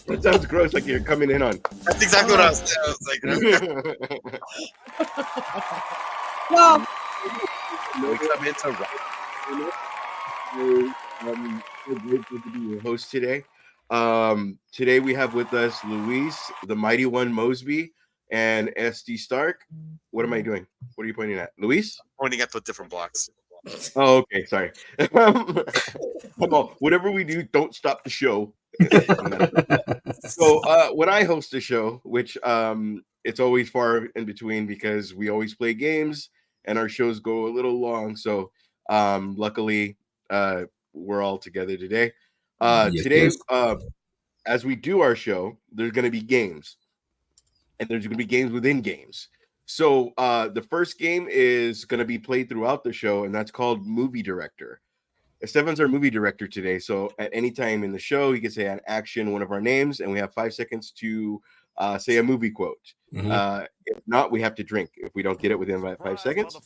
That sounds gross. Like you're coming in on. That's exactly what I was like. Well, We come into I'm so grateful to be your host today. Today we have with us Luis, the Mighty One Mosby, and SD Stark. What am I doing? What are you pointing at? Luis? pointing at the different blocks. Oh, okay. Sorry. Come on. Whatever we do, don't stop the show. So when I host a show, which it's always far in between because we always play games and our shows go a little long. So luckily we're all together today. Today, as we do our show, there's going to be games, and there's going to be games within games. So the first game is going to be played throughout the show, and that's called Movie Director. Esteban's our movie director today, so at any time in the show, he can say an action, one of our names, and we have 5 seconds to say a movie quote. If not, we have to drink. If we don't get it within 5 seconds,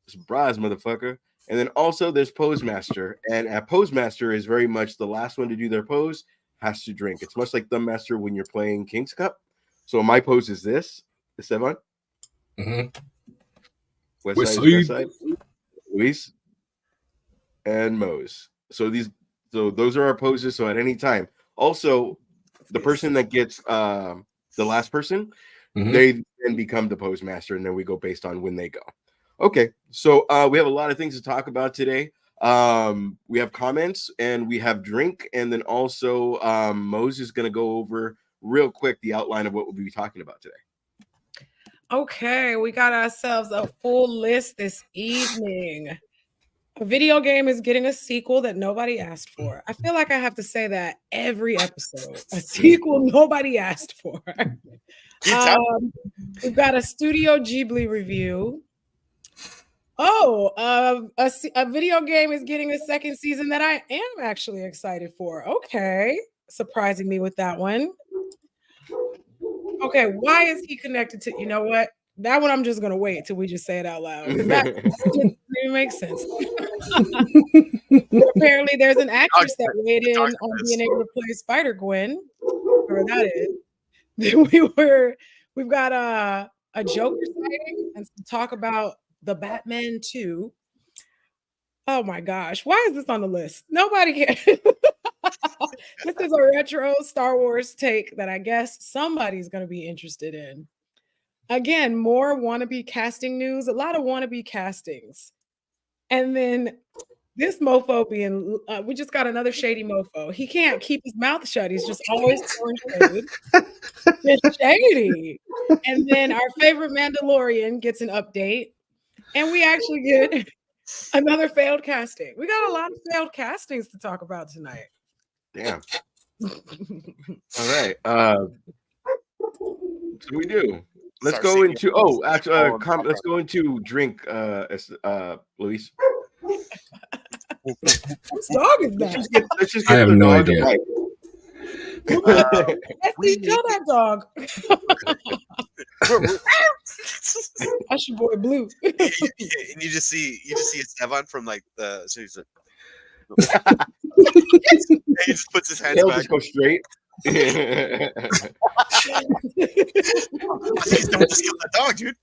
surprise, motherfucker. And then also there's Pose Master, and a Pose Master is very much the last one to do their pose has to drink. It's much like Thumb Master when you're playing King's Cup. So my pose is this. Esteban? West side. Luis? And Mose. So those are our poses. So at any time, also the person that gets the last person, they then become the pose master, and then we go based on when they go. Okay, so we have a lot of things to talk about today. We have comments and we have drink, and then also Mose is going to go over real quick the outline of what we'll be talking about today. okay, we got ourselves a full list this evening. A video game is getting a sequel that nobody asked for. I feel like I have to say that every episode. A sequel nobody asked for. We've got a Studio Ghibli review. Oh, a video game is getting a second season that I am actually excited for. Okay, surprising me with that one. Okay, why is he connected to? You know what? That one I'm just gonna wait till we just say it out loud because that didn't even make sense. Apparently, there's an actress that weighed in on being able to play Spider-Gwen, whoever that is. We've got a Joker sighting and some talk about the Batman 2. Oh my gosh, why is this on the list? Nobody cares. This is a retro Star Wars take that I guess somebody's going to be interested in. Again, more wannabe casting news, a lot of wannabe castings. And then this mofo being, we just got another shady mofo. He can't keep his mouth shut. He's just always throwing shade. It's shady. And then our favorite Mandalorian gets an update. And we actually get another failed casting. We got a lot of failed castings to talk about tonight. Damn. All right. So we do. Let's go into let's go into drink, Luis. Whose dog is that? Let's just get I have the no dog idea. right. Kill that dog. That's your boy Blue. And you just see Esteban from like the. So he's like, he just puts his hands He'll back. just go straight. Please don't just kill that dog, dude.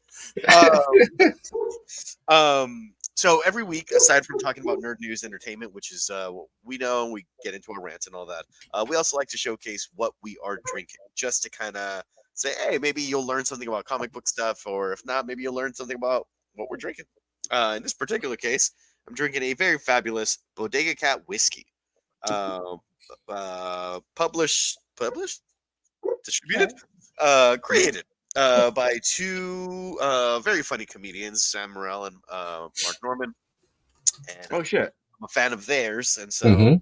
So every week, aside from talking about nerd news entertainment, which is what we know, and we get into our rants and all that, we also like to showcase what we are drinking, just to kind of say, hey, maybe you'll learn something about comic book stuff, or if not, maybe you'll learn something about what we're drinking. In this particular case, I'm drinking a very fabulous Bodega Cat whiskey, distributed, created by two very funny comedians, Sam Morril and Mark Norman. And Oh shit! I'm a fan of theirs, and so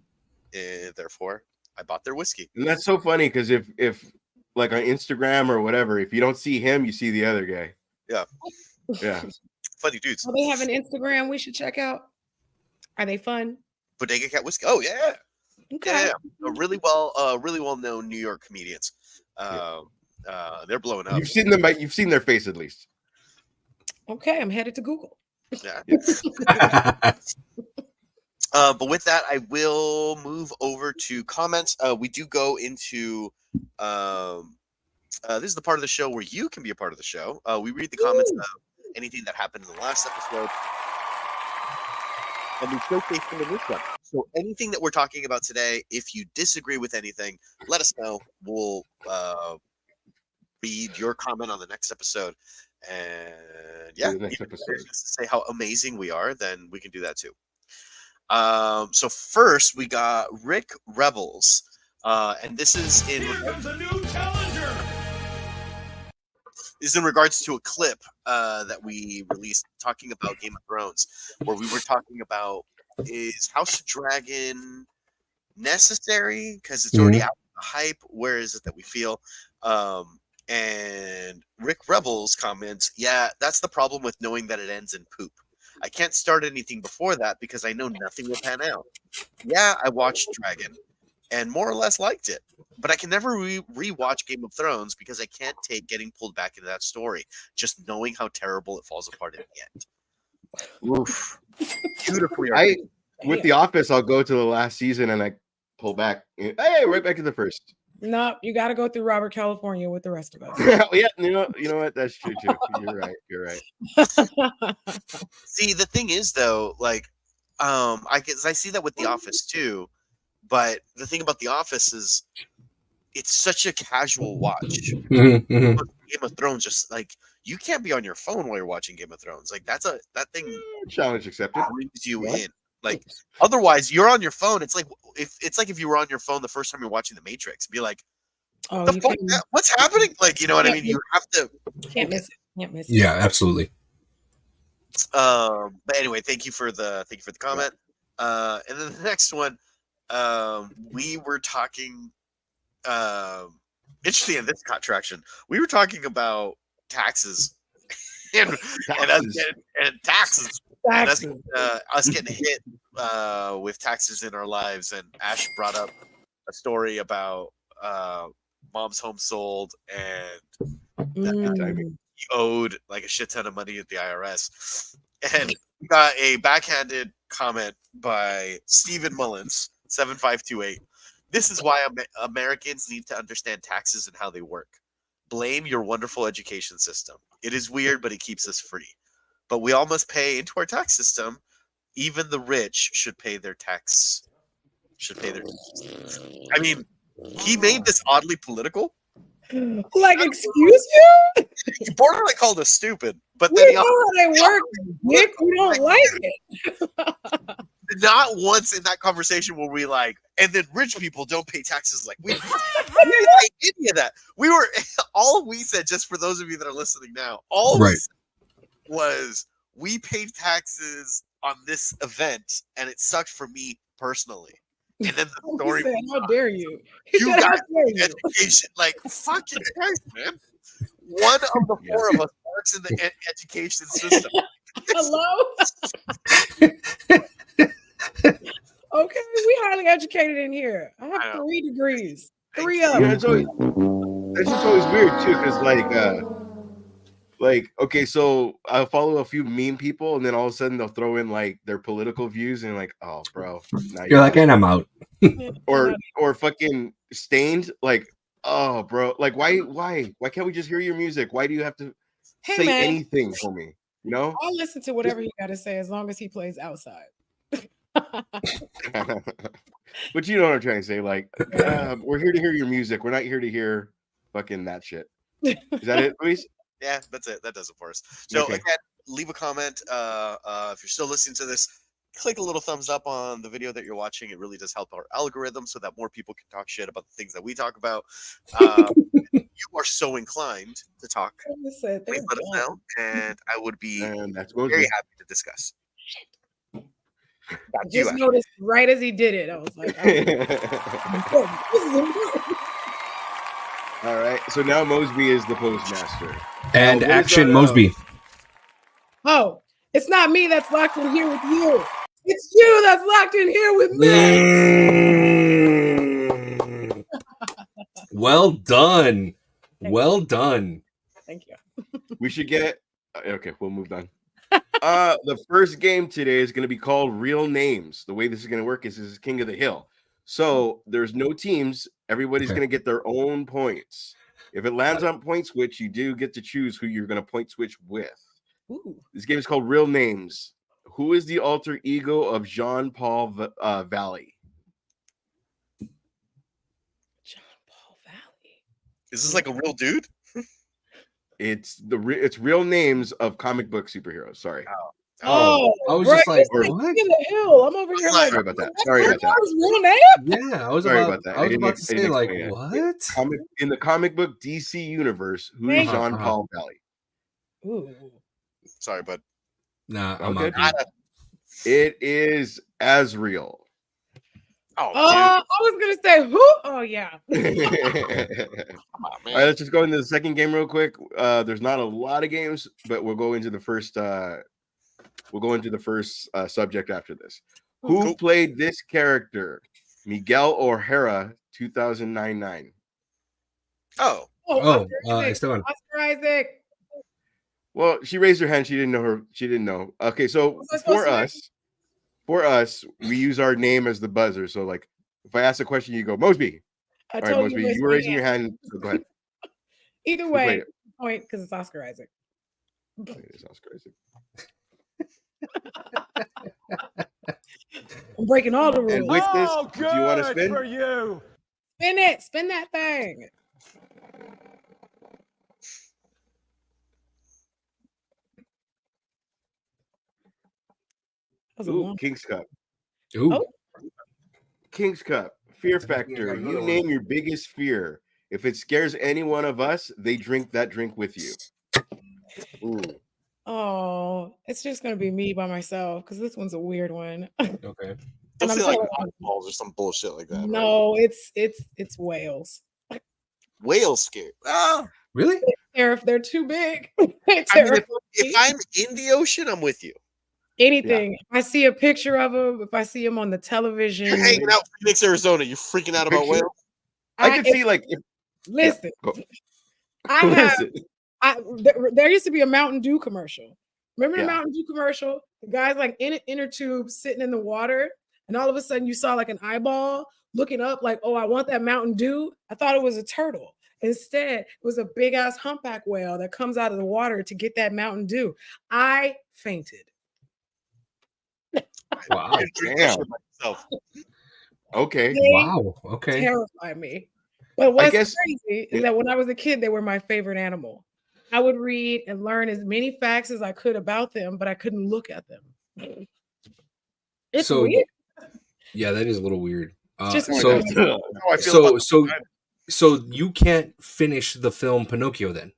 therefore I bought their whiskey. And that's so funny because if like on Instagram or whatever, if you don't see him, you see the other guy. Yeah. Funny dudes. Well, they have an Instagram we should check out. Are they fun? Bodega Cat whiskey. Oh yeah. Okay. Yeah. Really well known New York comedians. They're blowing up. You've seen them. You've seen their face at least. Okay, I'm headed to Google. Yeah. But with that, I will move over to comments. We do go into this is the part of the show where you can be a part of the show. We read the comments of anything that happened in the last episode, and we showcase them in this one. So anything that we're talking about today, if you disagree with anything, let us know. We'll read your comment on the next episode. And yeah, The next episode. To say how amazing we are, then we can do that too. So first we got Rick Rebels, and this is in a new challenger. This is in regards to a clip that we released talking about Game of Thrones, where we were talking about, is House of Dragon necessary because it's already out of the hype? Where is it that we feel? And Rick Rebels comments, yeah, that's the problem with knowing that it ends in poop. I can't start anything before that because I know nothing will pan out. Yeah, I watched Dragon and more or less liked it, but I can never rewatch Game of Thrones because I can't take getting pulled back into that story, just knowing how terrible it falls apart in the end. Oof. Beautifully. With The Office, I'll go to the last season and I pull back. Hey, right back to the first. No, you got to go through Robert California with the rest of us. Yeah, you know what? That's true too. You're right. See, the thing is though, like, I see that with The Office too, but the thing about The Office is it's such a casual watch. Game of Thrones, just like, you can't be on your phone while you're watching Game of Thrones. Like that thing Challenge accepted. brings you in. Like otherwise, you're on your phone. It's like if you were on your phone the first time you're watching The Matrix, be like, the fuck, what's happening? Like, you know what I mean? You have to. Can't miss it. Can't miss it. Yeah, absolutely. But anyway, thank you for the comment. And then the next one, we were talking. Interesting in this contraction, we were talking about taxes and taxes. And us getting hit with taxes in our lives. And Ash brought up a story about mom's home sold and he owed like a shit ton of money at the IRS. And we got a backhanded comment by Stephen Mullins, 7528. This is why Americans need to understand taxes and how they work. Blame your wonderful education system. It is weird, but it keeps us free. But we all must pay into our tax system. Even the rich should pay their tax. I mean, he made this oddly political. Like, excuse you? He borderline called us stupid, but We then know how they work, Nick. We don't like it. not once in that conversation were we like, and then rich people don't pay taxes. Like we didn't like any of that. We were all we said, just for those of you that are listening now, all we said was we paid taxes on this event and it sucked for me personally. And then the story said, how dare you? You guys education, like fucking Christ, man. One of the four of us works in the education system. Hello? Okay, we highly educated in here. I have 3 degrees. 3 of them. Yeah, it's just always weird too, because like, okay, so I'll follow a few meme people, and then all of a sudden they'll throw in like their political views, and like, oh, bro, you're like, and I'm out. or fucking Stained, like, oh, bro, like, why can't we just hear your music? Why do you have to say anything for me? You know, I'll listen to whatever he got to say as long as he plays outside. But you know what I'm trying to say, like, we're here to hear your music. We're not here to hear fucking that shit. Is that it, Luis? Yeah, that's it. That does it for us. So again, leave a comment. If you're still listening to this, click a little thumbs up on the video that you're watching. It really does help our algorithm so that more people can talk shit about the things that we talk about. You are so inclined to talk, please let us know, and I would be very happy to discuss. I just noticed right as he did it. I was like, all right. So now Mosby is the postmaster. And action, Mosby. Oh, it's not me that's locked in here with you. It's you that's locked in here with me. Well done. Well done. Thank you. We should get. Okay, we'll move on. The first game today is going to be called Real Names. The way this is going to work is this is King of the Hill. So there's no teams. Everybody's Okay. going to get their own points. If it lands on point switch, you do get to choose who you're going to point switch with. Ooh. This game is called Real Names. Who is the alter ego of Jean-Paul Valley? John Paul Valley. Is this like a real dude? It's real names of comic book superheroes. Sorry. Oh, I was bro, just like, it's what? King of the Hill. I'm over here like, Sorry about that. Sorry about that. His real name? Yeah, I was Sorry about, about that. I was didn't- about to I say didn't like, explain it. what? In the comic book DC universe, who is Thank you. Jean-Paul Valley? Ooh. Sorry, but Nah, I'm Okay. out. Dude. It is Azrael. oh, I was gonna say who? Oh yeah. All dude, come on, right, man. let's just go into the second game real quick. There's not a lot of games, but we'll go into the first. Subject after this. Who Cool. played this character? Miguel O'Hara, 2009. Oh, Oscar Isaac. Esteban. Oscar Isaac. Well, she raised her hand. She didn't know her. She didn't know. Okay, so Was I supposed for to us, we use our name as the buzzer. So, like, if I ask a question, you go Mosby. I All right, told Mosby, you you were raising your hand. So go ahead. Either Who way, played it? point because it's Oscar Isaac. It sounds crazy. I'm breaking all the rules. And with this, do you want to spin? you. Spin it. Spin that thing. That was a Ooh, long- King's Cup. Ooh. Oh. King's Cup. Fear I think I factor. got another You one. name your biggest fear. If it scares any one of us, they drink that drink with you. Ooh. Oh, it's just gonna be me by myself because this one's a weird one. Okay. don't I'm feel like telling balls or some bullshit like that. Right? No, it's whales. Whale scared. Ah, Really? They're too big. I mean, Terrifying. if I'm in the ocean, I'm with you. Anything. If I see a picture of them, if I see them on the television, You're hanging out in Phoenix, Arizona. You're freaking out about Picture? whales. I could see like if Listen, go. I have. Listen. There used to be a Mountain Dew commercial. Remember the Yeah. Mountain Dew commercial? The guy's like in an inner tube sitting in the water, and all of a sudden you saw like an eyeball looking up, like, oh, I want that Mountain Dew. I thought it was a turtle. Instead, it was a big ass humpback whale that comes out of the water to get that Mountain Dew. I fainted. Wow. Damn. Myself. Okay. They Wow. Okay. terrify me. But what's guess- crazy is that when I was a kid, they were my favorite animal. I would read and learn as many facts as I could about them, but I couldn't look at them. It's So, weird. Yeah, that is a little weird. Just So weird. How I feel so you can't finish the film Pinocchio then?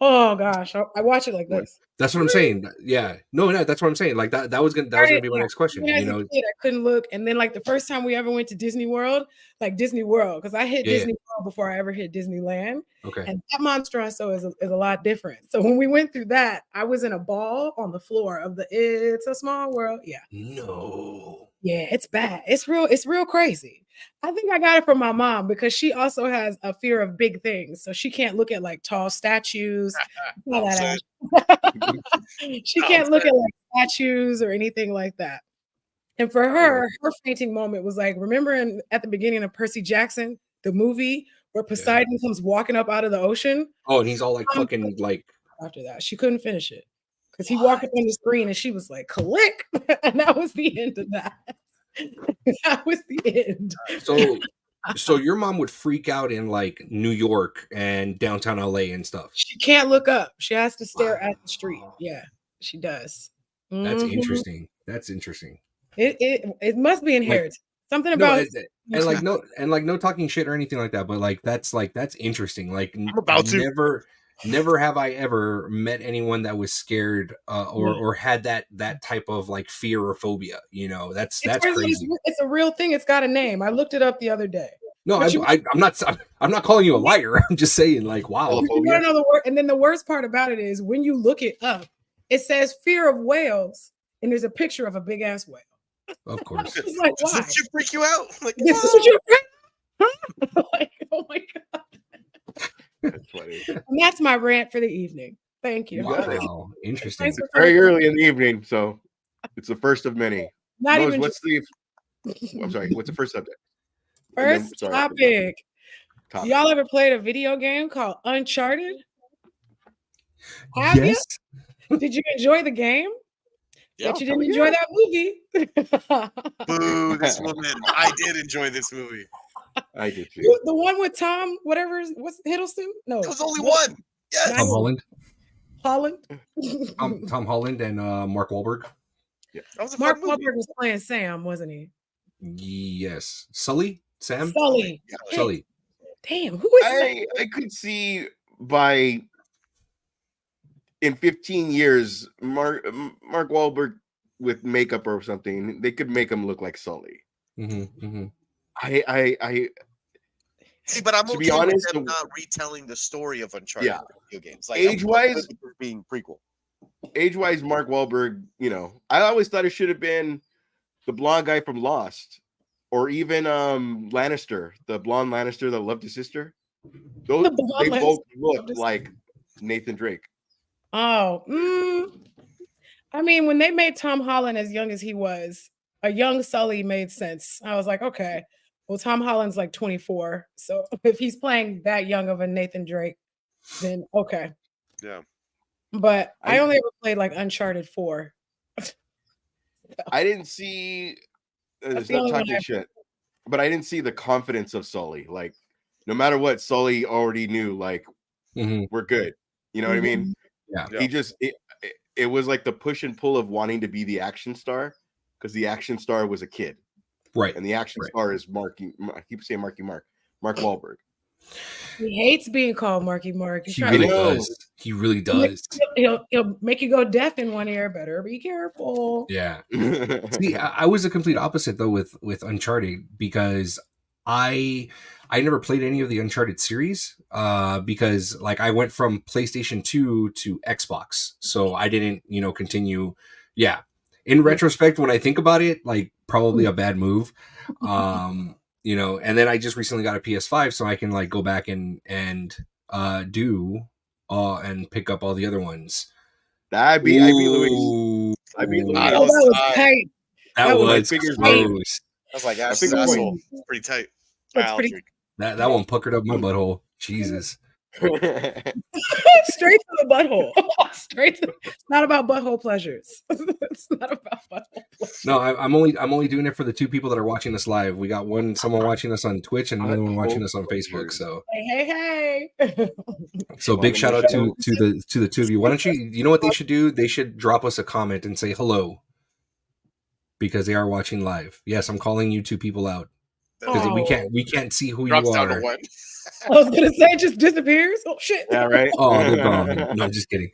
Oh gosh, I watch it like What? this. That's what I'm saying. Yeah. No, that's what I'm saying. Like that was gonna be my next question. Even as You know, a kid, I couldn't look, and then like the first time we ever went to Disney World, because I hit Yeah. Disney World before I ever hit Disneyland, okay. and that Monstro is a lot different. So when we went through that, I was in a ball on the floor of the It's a Small World. Yeah, No. yeah, it's bad. It's real crazy. I think I got it from my mom because she also has a fear of big things, so she can't look at like tall statues. All that she can't look at like statues or anything like that. And for her fainting moment was like, remember at the beginning of Percy Jackson, the movie where Poseidon comes walking up out of the ocean? Oh, and he's all like fucking like. After that, she couldn't finish it because he walked up on the screen and she was like, click. And that was the end of that. That was the end. So your mom would freak out in like New York and downtown LA and stuff. She can't look up. She has to stare at the street. Yeah, she does. That's Mhm. interesting. That's interesting. It must be inherited. Something No, about and no talking shit or anything like that. But like that's interesting. Like I'm about to. Never have I ever met anyone that was scared or had that type of like fear or phobia. You know, that's crazy. It's a real thing. It's got a name. I looked it up the other day. No, But I'm not calling you a liar. I'm just saying, like, wow. You want to know the word? And then the worst part about it is when you look it up, it says fear of whales, and there's a picture of a big ass whale. Of course. It's like, Does why? this shit freak you out? Like, This is what you're like, oh my god. That's funny. And that's my rant for the evening. Thank you. Wow, interesting. Thanks for Very coming. early in the evening, so it's the first of many. Not Mose, even what's the? I'm sorry. What's the first subject? And then- first sorry, topic. topic. Y'all ever played a video game called Uncharted? Have Yes. you? Did you enjoy the game? Yeah. Bet you didn't enjoy that movie. Boo, this woman. I did enjoy this movie. I did too. The one with Tom, whatever, what's Hiddleston? No, There was only one. Yes. Tom Holland. Holland. Tom Holland and Mark Wahlberg. That was a Mark fun movie. Wahlberg was playing Sam, wasn't he? Yes. Sully? Sam? Sully. Yeah. Sully. Damn, who is Sam? I could see in 15 years, Mark Wahlberg with makeup or something, they could make him look like Sully. Mm-hmm, mm-hmm. I See, but I'm To okay be honest, with them the- not retelling the story of Uncharted video games. Like, Age-wise- I'm good with it being prequel. age-wise, Mark Wahlberg, I always thought it should have been the blonde guy from Lost, or even Lannister, the blonde Lannister that loved his sister. Those The blonde they Lannister both that loved looked his like Nathan Drake. Oh, I mean, when they made Tom Holland as young as he was, a young Sully made sense. I was like, okay, well, Tom Holland's like 24. So if he's playing that young of a Nathan Drake, then okay. Yeah. But I I- only ever played like Uncharted 4. I didn't see. That's It's the not only one talking I've- shit, but I didn't see the confidence of Sully. Like, no matter what, Sully already knew. Like, Mm-hmm. we're good. You know what I mean? Yeah. Yeah. He just it was like the push and pull of wanting to be the action star, because the action star was a kid, Right. and the action star is I keep saying Mark Wahlberg. He hates being called Marky Mark. He's He trying really to does. He really does. he'll make you go deaf in one ear. Better be careful. Yeah. See, I was the complete opposite though with Uncharted, because I never played any of the Uncharted series because like I went from PlayStation 2 to Xbox, so I didn't continue. Yeah, in retrospect, when I think about it, like probably a bad move. And then I just recently got a PS5, so I can like go back and do and pick up all the other ones. I beat Luis. I beat Luis. That Oh, that was was tight. tight. That That was was figures close. I was like, I that's think an it's asshole. Pretty tight. That's I'll pretty- drink. That one puckered up my butthole. Jesus. Straight to the butthole. Straight to. It's not about butthole pleasures. It's not about butthole pleasures. No, I'm only doing it for the two people that are watching us live. We got someone watching us on Twitch and another one watching us on Facebook. So Hey. big shout out to the two of you. Why don't you know what they should do? They should drop us a comment and say hello, because they are watching live. Yes, I'm calling you two people out because Oh. we can't see who Drops you down to are. one. I was gonna say it just disappears. Oh shit. Yeah, right. Oh, they're gone. No, I'm just kidding.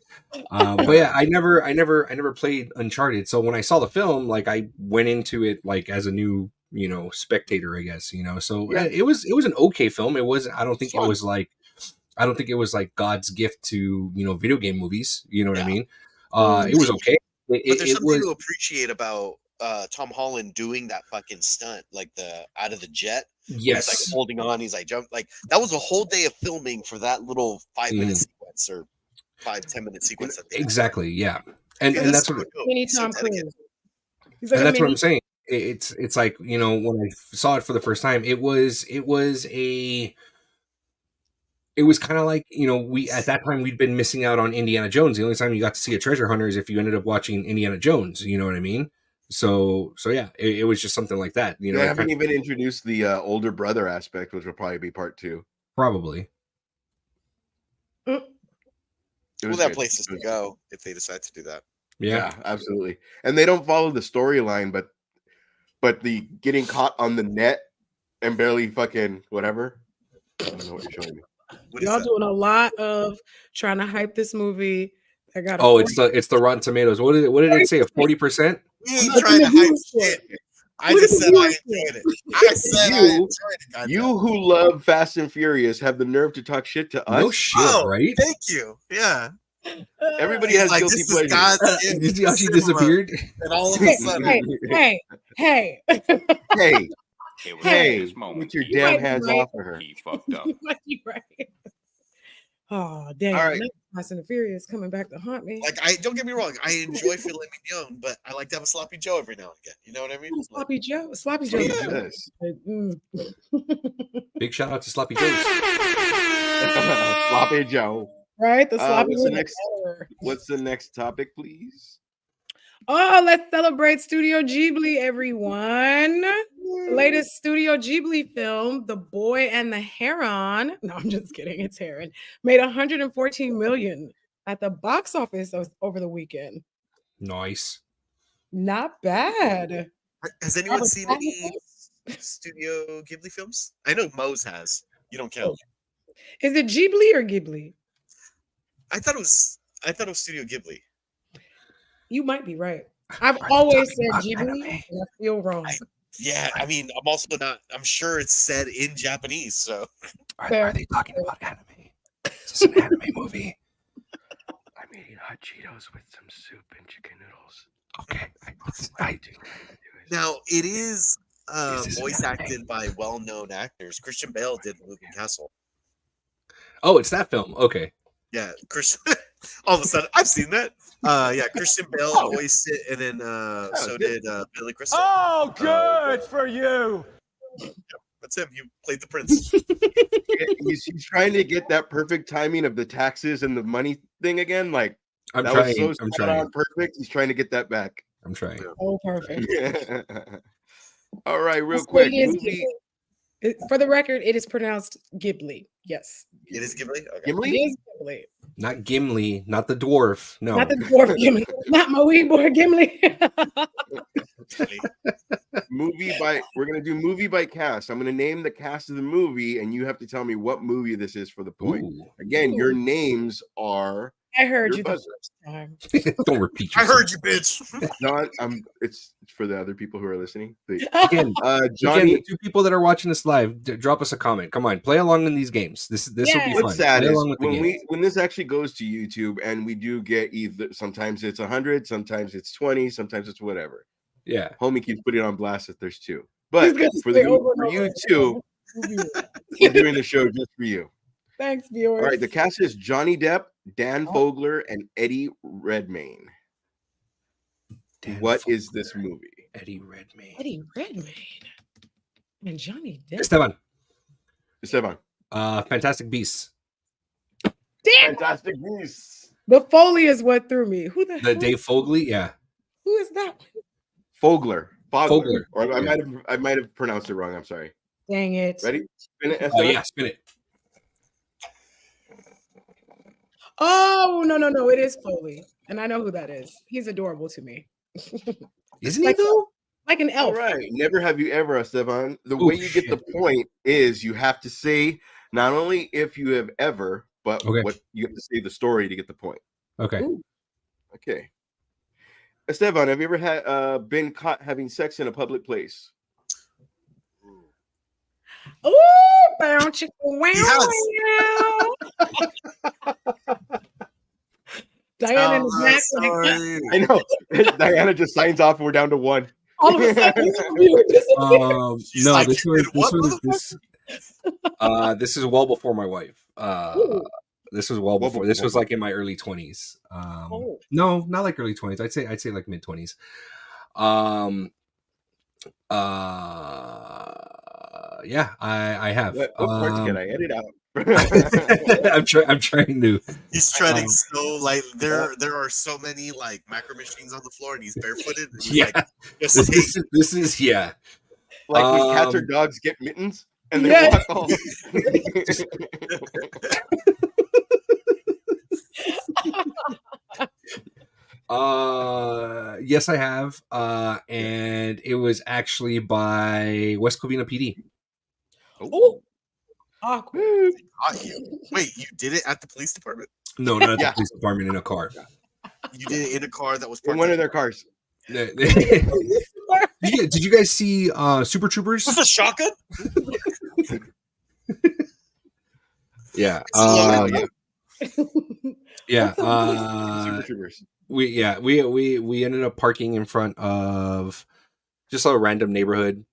But yeah, I never played Uncharted. So when I saw the film, like I went into it like as a new, spectator, I guess, So Yeah. it was an okay film. It was. I don't think Fun. it was like God's gift to video game movies. You know what I mean? It was okay. But there's It something was. to appreciate about Tom Holland doing that fucking stunt, like the out of the jet. He's like Yes. holding on. He's like jump. Like that was a whole day of filming for that little 5-minute sequence or 5-10-minute sequence. That they had. Exactly. Yeah. And Yeah, and that's that's what. so dope. Mini He's so Tom dedicated. Cruise. He's like And a that's what mini- I'm saying. It's like when I saw it for the first time, it was kind of like we at that time we'd been missing out on Indiana Jones. The only time you got to see a treasure hunter is if you ended up watching Indiana Jones. You know what I mean? So yeah, it was just something like that. They it haven't kind of- even introduced the older brother aspect, which will probably be part 2. probably. It Well, was that good. places to go if they decide to do that. Yeah. Absolutely. And they don't follow the storyline, but the getting caught on the net and barely fucking whatever. I don't know what you're showing me. What is Y'all that? doing a lot of trying to hype this movie. I got. Oh, it's the Rotten Tomatoes. What did it say? 40%? We ain't Look at trying to the hype viewership. shit. I Look just at the said I viewership. enjoyed it. I said I You- enjoyed it. goddamn. You who love Fast and Furious have the nerve to talk shit to us. No shit, Oh, right? Thank you. Yeah. Everybody has Like, guilty this is pleasures. God's gift You see how to she cinema, disappeared? And all of a Hey, sudden, hey. Hey, It was hey, at this moment get your You damn might be hands right. off of her. he fucked up. You might be right. Oh, damn. All right. Now Fast and the Furious coming back to haunt me. Like, I don't get me wrong, I enjoy filet mignon, but I like to have a sloppy Joe every now and again. You know what I mean? Like, Sloppy Joe. Sloppy Joe. Yes. Big shout out to Sloppy Joe's. Sloppy Joe. Right? The sloppy What's the next topic, please? Oh, let's celebrate Studio Ghibli, everyone. The latest Studio Ghibli film, The Boy and the Heron. No, I'm just kidding. It's Heron. Made 114 million at the box office over the weekend. Nice. Not bad. has anyone seen any Studio Ghibli films? I know Moe's has. You don't count. Is it Ghibli or Ghibli? I thought it was Studio Ghibli. You might be right. I've always said Ghibli, and I feel wrong. I mean, I'm also not. I'm sure it's said in Japanese. So, are they talking about anime? Is this an anime movie? I'm eating hot Cheetos with some soup and chicken noodles. Okay, I do. Now it is voice acted by well-known actors. Christian Bale did Moving Castle. Oh, it's that film. Okay. Yeah, Christian. All of a sudden, I've seen that. Yeah, Christian Bale voiced it, and then so did Billy Crystal. Oh, good for you. That's him. You played the prince. He's trying to get that perfect timing of the taxes and the money thing again. Like I'm that trying. was so spot on perfect. He's trying to get that back. I'm trying. Oh, perfect. All right, real quick. For the record, it is pronounced Ghibli. Yes. It is Ghibli? Okay. Gimli? It is Ghibli. Not Gimli, not the dwarf. No. Not the dwarf Gimli. Not my wee boy Gimli. We're gonna do movie by cast. I'm gonna name the cast of the movie, and you have to tell me what movie this is for the point. Ooh. Again, your names are. I heard you the first time. Don't repeat yourself. I heard you, bitch. Not. It's for the other people who are listening. Again, Johnny. the two people that are watching this live, drop us a comment. Come on, play along in these games. This will be fun. What's sad Play is along with the when this actually goes to YouTube, and we do get either sometimes it's 100, sometimes it's 20, sometimes it's whatever. Yeah, homie keeps putting on blast that there's two, but for you two, we're doing the show just for you. Thanks, viewers. All right, the cast is Johnny Depp, Dan Fogler, and Eddie Redmayne. What is this movie? Eddie Redmayne. Eddie Redmayne. And Johnny Depp. Esteban. Fantastic Beasts. Damn. Fantastic Beasts. The Foley is what threw me. Who the hell? Dave Foley? Yeah. Who is that? Fogler. Or Yeah. I might have pronounced it wrong. I'm sorry. Dang it. Ready? Spin it. Oh yeah, spin it. Oh, no. It is Foley. And I know who that is. He's adorable to me. Isn't he though? Like an elf. All right. Never have you ever, Esteban. The way you get the point is you have to say not only if you have ever, but what you have to say the story to get the point. Okay. Ooh. Okay. Esteban, have you ever been caught having sex in a public place? Ooh, bounce it. Wow. Diana in the back. I know. Diana just signs off and we're down to one. All of a sudden, no, this is well before my wife. This was well before. This was like in my early 20s. No, not like early 20s. I'd say like mid 20s. Yeah, I have. What parts can I edit out? I'm trying to. He's treading so light. There are so many like macro machines on the floor, and he's barefooted. And he's like, this is like when cats or dogs get mittens and they walk off. Yes, I have. And it was actually by West Covina PD. Oh, awkward. Wait, you did it at the police department? No, not at the police department, in a car. You did it in a car that was in one of their cars. Did you guys see Super Troopers? With a shotgun? Yeah. Yeah. Super Troopers. We ended up parking in front of just a random neighborhood.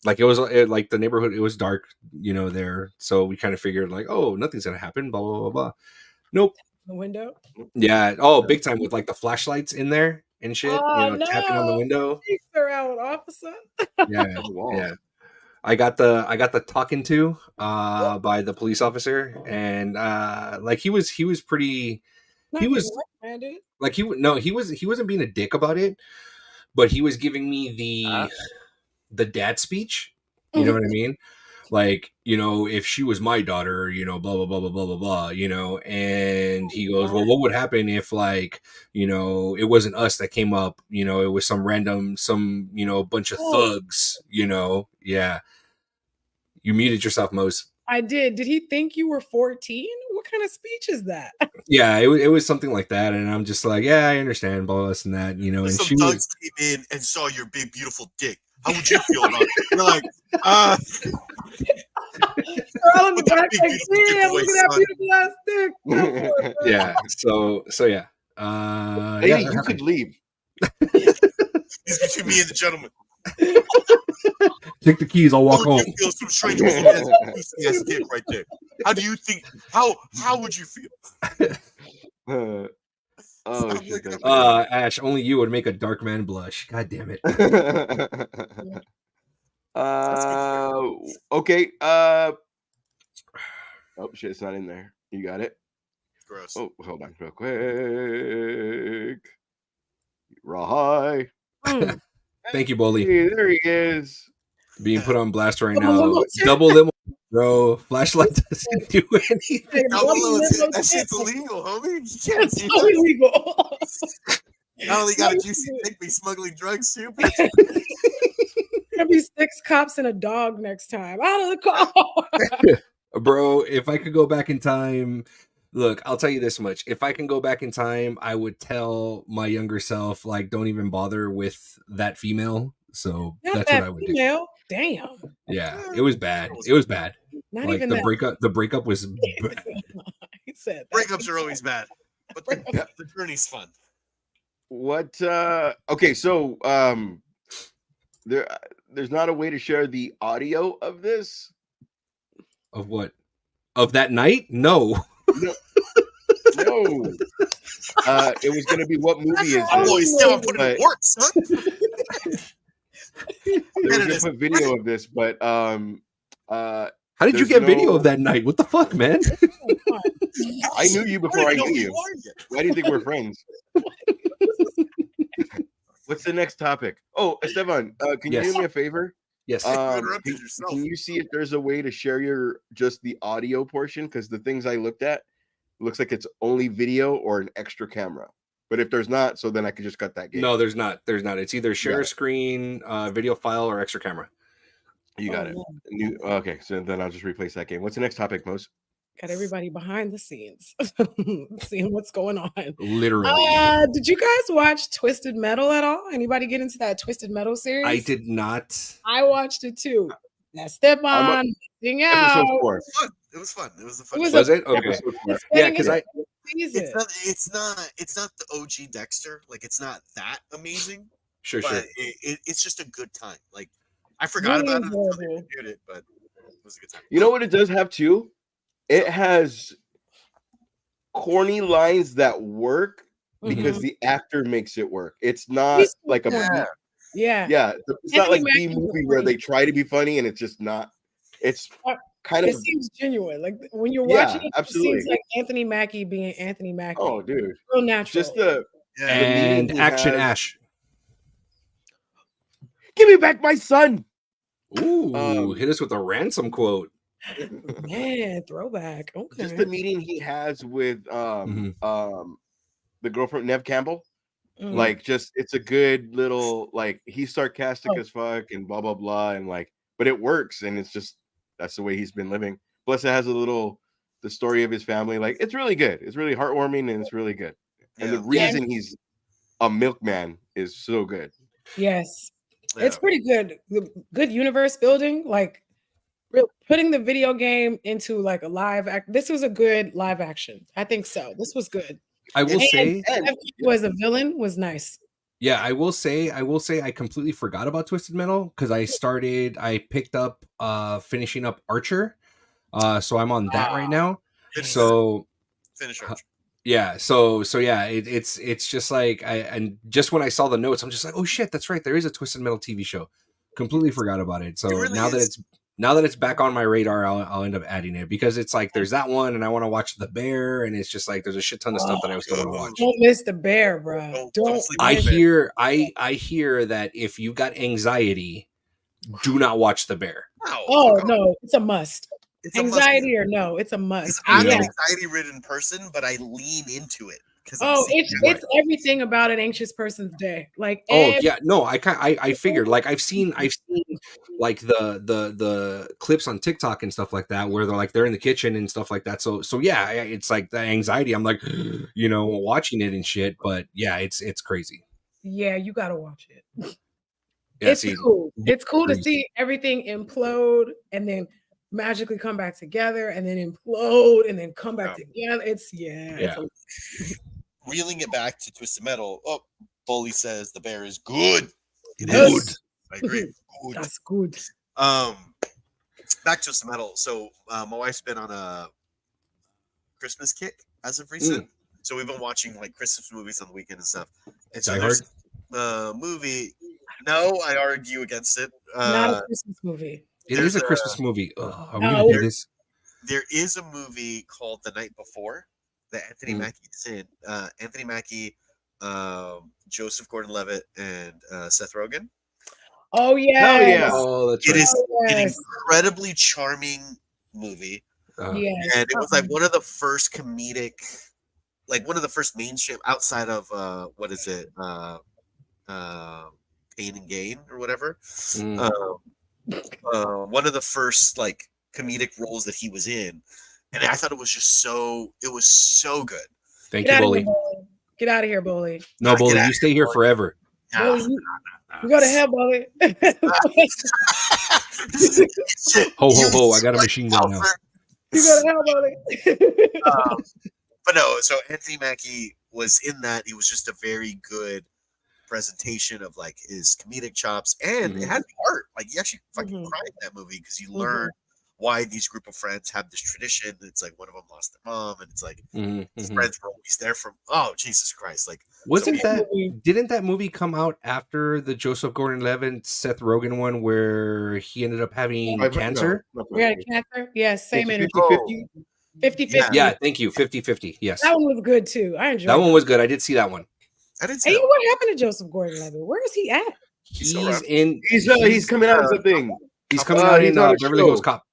like like the neighborhood, it was dark, there. So we kind of figured like, oh, nothing's gonna happen, blah blah blah blah. Nope. The window. Yeah. Oh, big time with like the flashlights in there and shit. Oh Tapping on the no! window. They're out, officer. Yeah. Yeah. I got the talking to by the police officer, and like he was pretty. Not He was man, dude. like he wasn't being a dick about it, but he was giving me the dad speech. You know what I mean? Like, if she was my daughter, blah blah blah blah blah blah blah, and he goes, well, what would happen if like, it wasn't us that came up, it was some bunch of thugs, yeah. You muted yourself, Mose. I did. Did he think you were 14? What kind of speech is that? Yeah, it was something like that, and I'm just like, yeah, I understand, blah, this and that, and Some she thugs came in and saw your big, beautiful dick. How would you feel about it? You're like, They're all in the back like, damn, look at that beautiful ass dick. Yeah. So yeah. Lady, you could leave. It's between me and the gentleman. Take the keys. I'll walk home. You feel some strange ass dick right there. How do you think? How would you feel? Oh shit! Ash, only you would make a dark man blush. God damn it. Okay. Oh shit! It's not in there. You got it. Gross. Oh, hold on, real quick. Raw high. Thank you, Bolly. Hey, there he is. Being put on blast right now. Double limo, bro. Flashlight doesn't do anything. That shit's illegal, homie. You can't do It's illegal. Not only got a juicy dick, be smuggling drugs too. There'll be 6 cops and a dog next time. Out of the car. Bro, if I could go back in time, look, I'll tell you this much. If I can go back in time, I would tell my younger self, like, don't even bother with that female. So Not that's that what I would female. do. Damn. Yeah, it was bad. It was bad. Not like even the that. breakup. The breakup was bad. He said that. Breakups are always bad, but the journey's fun. What? Okay, so there's not a way to share the audio of this. Of what? Of that night? No. No. It was gonna be what movie is I'm this? always still putting it to work, son. There was a video of this, but how did you get video of that night? What the fuck, man? I knew you before I knew you. Why do you think we're friends? What's the next topic? Oh, Esteban, can you do me a favor? Yes. Can you see if there's a way to share just the audio portion? Because the things I looked at looks like it's only video or an extra camera. But if there's not, so then I could just cut that game. No, there's not. It's either share screen, video file, or extra camera. You got it. Okay, so then I'll just replace that game. What's the next topic, Mose? Got everybody behind the scenes, seeing what's going on. Literally. Did you guys watch Twisted Metal at all? Anybody get into that Twisted Metal series? I did not. I watched it too. Now step on, sing out. Episode 4. It was fun. It was a fun. Was it? Okay. Yeah, because it's not the OG Dexter. Like, it's not that amazing. Sure. It's just a good time. Like, I forgot about it until they reviewed it, but it was a good time. You know what it does have too? It has corny lines that work because the actor makes it work. It's not like a yeah. It's not like the movie where they try to be funny and it's just not. It's kind of. It seems genuine. Like when you're watching it, absolutely. it seems like Anthony Mackie being Anthony Mackie. Oh, dude, real natural. Just the and action Ash. Give me back my son. Ooh, hit us with a ransom quote. Man, throwback. Okay. Just the meeting he has with the girlfriend Nev Campbell. Like, just it's a good little, like, he's sarcastic as fuck and blah blah blah, and like, but it works, and it's just that's the way he's been living. Plus, it has the story of his family. Like, it's really good. It's really heartwarming, and it's really good. And the reason he's a milkman is so good. Yes, it's pretty good. Good universe building, like putting the video game into like a live act. This was a good live action. I think so. This was good. I will say, was a villain was nice. Yeah, I will say I completely forgot about Twisted Metal because I picked up finishing up Archer. So I'm on that right now. Finish So Finish Archer. yeah, so yeah, it's just like and just when I saw the notes, I'm just like, oh shit, that's right, there is a Twisted Metal TV show. Completely forgot about it. So It really now is. that it's back on my radar, I'll end up adding it because it's like there's that one, and I want to watch The Bear, and it's just like there's a shit ton of stuff that I still want to watch. Don't miss the bear, bro. Don't sleep on I the Bear. hear that if you got anxiety, do not watch The Bear. Oh no, it's a must. It's a must. Anxiety or no, it's a must. I'm Yeah. an anxiety-ridden person, but I lean into it because Oh, it's everything about an anxious person's day. Like, Oh yeah, no, I figured like I've seen like the clips on TikTok and stuff like that where they're in the kitchen and stuff like that. So yeah, it's like the anxiety. I'm like, watching it and shit. But yeah, it's crazy. yeah, you gotta watch it. Yeah, It's cool. It's cool to see everything implode and then magically come back together and then implode and then come back together. It's reeling it back to Twisted Metal. Oh, Bully says the Bear is good. It Yes. is. I agree. Good. That's good. Back to Twisted Metal. So my wife's been on a Christmas kick as of recent. So we've been watching like Christmas movies on the weekend and stuff. And so Die there's a movie. No, I argue against it. Not a Christmas movie. It There's is a a- Christmas movie. Ugh, are we No. gonna do this? There is a movie called The Night Before that Anthony Mackie's in. Anthony Mackie, Joseph Gordon-Levitt, and Seth Rogen. Oh yeah. Hell yeah. Oh, that's It right. is an Yes. incredibly charming movie, Yes. and it was like one of the first comedic, like one of the first mainstream outside of what is it, Pain and Gain or whatever. One of the first like comedic roles that he was in, and I thought it was just so good. Thank Get you, out of here, Bully. Bully. Get out of here, Bully. No, Bully, Get you out stay here Bully. forever. Bully, you go to hell, Bully. Ho ho ho! I got a machine gun now. You go to hell, Bully. But no, so Anthony Mackie was in that. He was just a very good presentation of like his comedic chops, and it had heart. Like you actually fucking cried in that movie because you learn why these group of friends have this tradition. It's like one of them lost their mom, and it's like his friends were always there from. Oh Jesus Christ! Like didn't that movie come out after the Joseph Gordon-Levitt, Seth Rogen one where he ended up having cancer? We had cancer. Yes, same energy. 50-50. Yeah, thank you. 50-50. Yes. That one was good too. I enjoyed that one was good. I did see that one. I didn't see Hey, that. what happened to Joseph Gordon-Levitt? Where is he at? He's coming out of the thing. He's coming out in Beverly Hills Cop.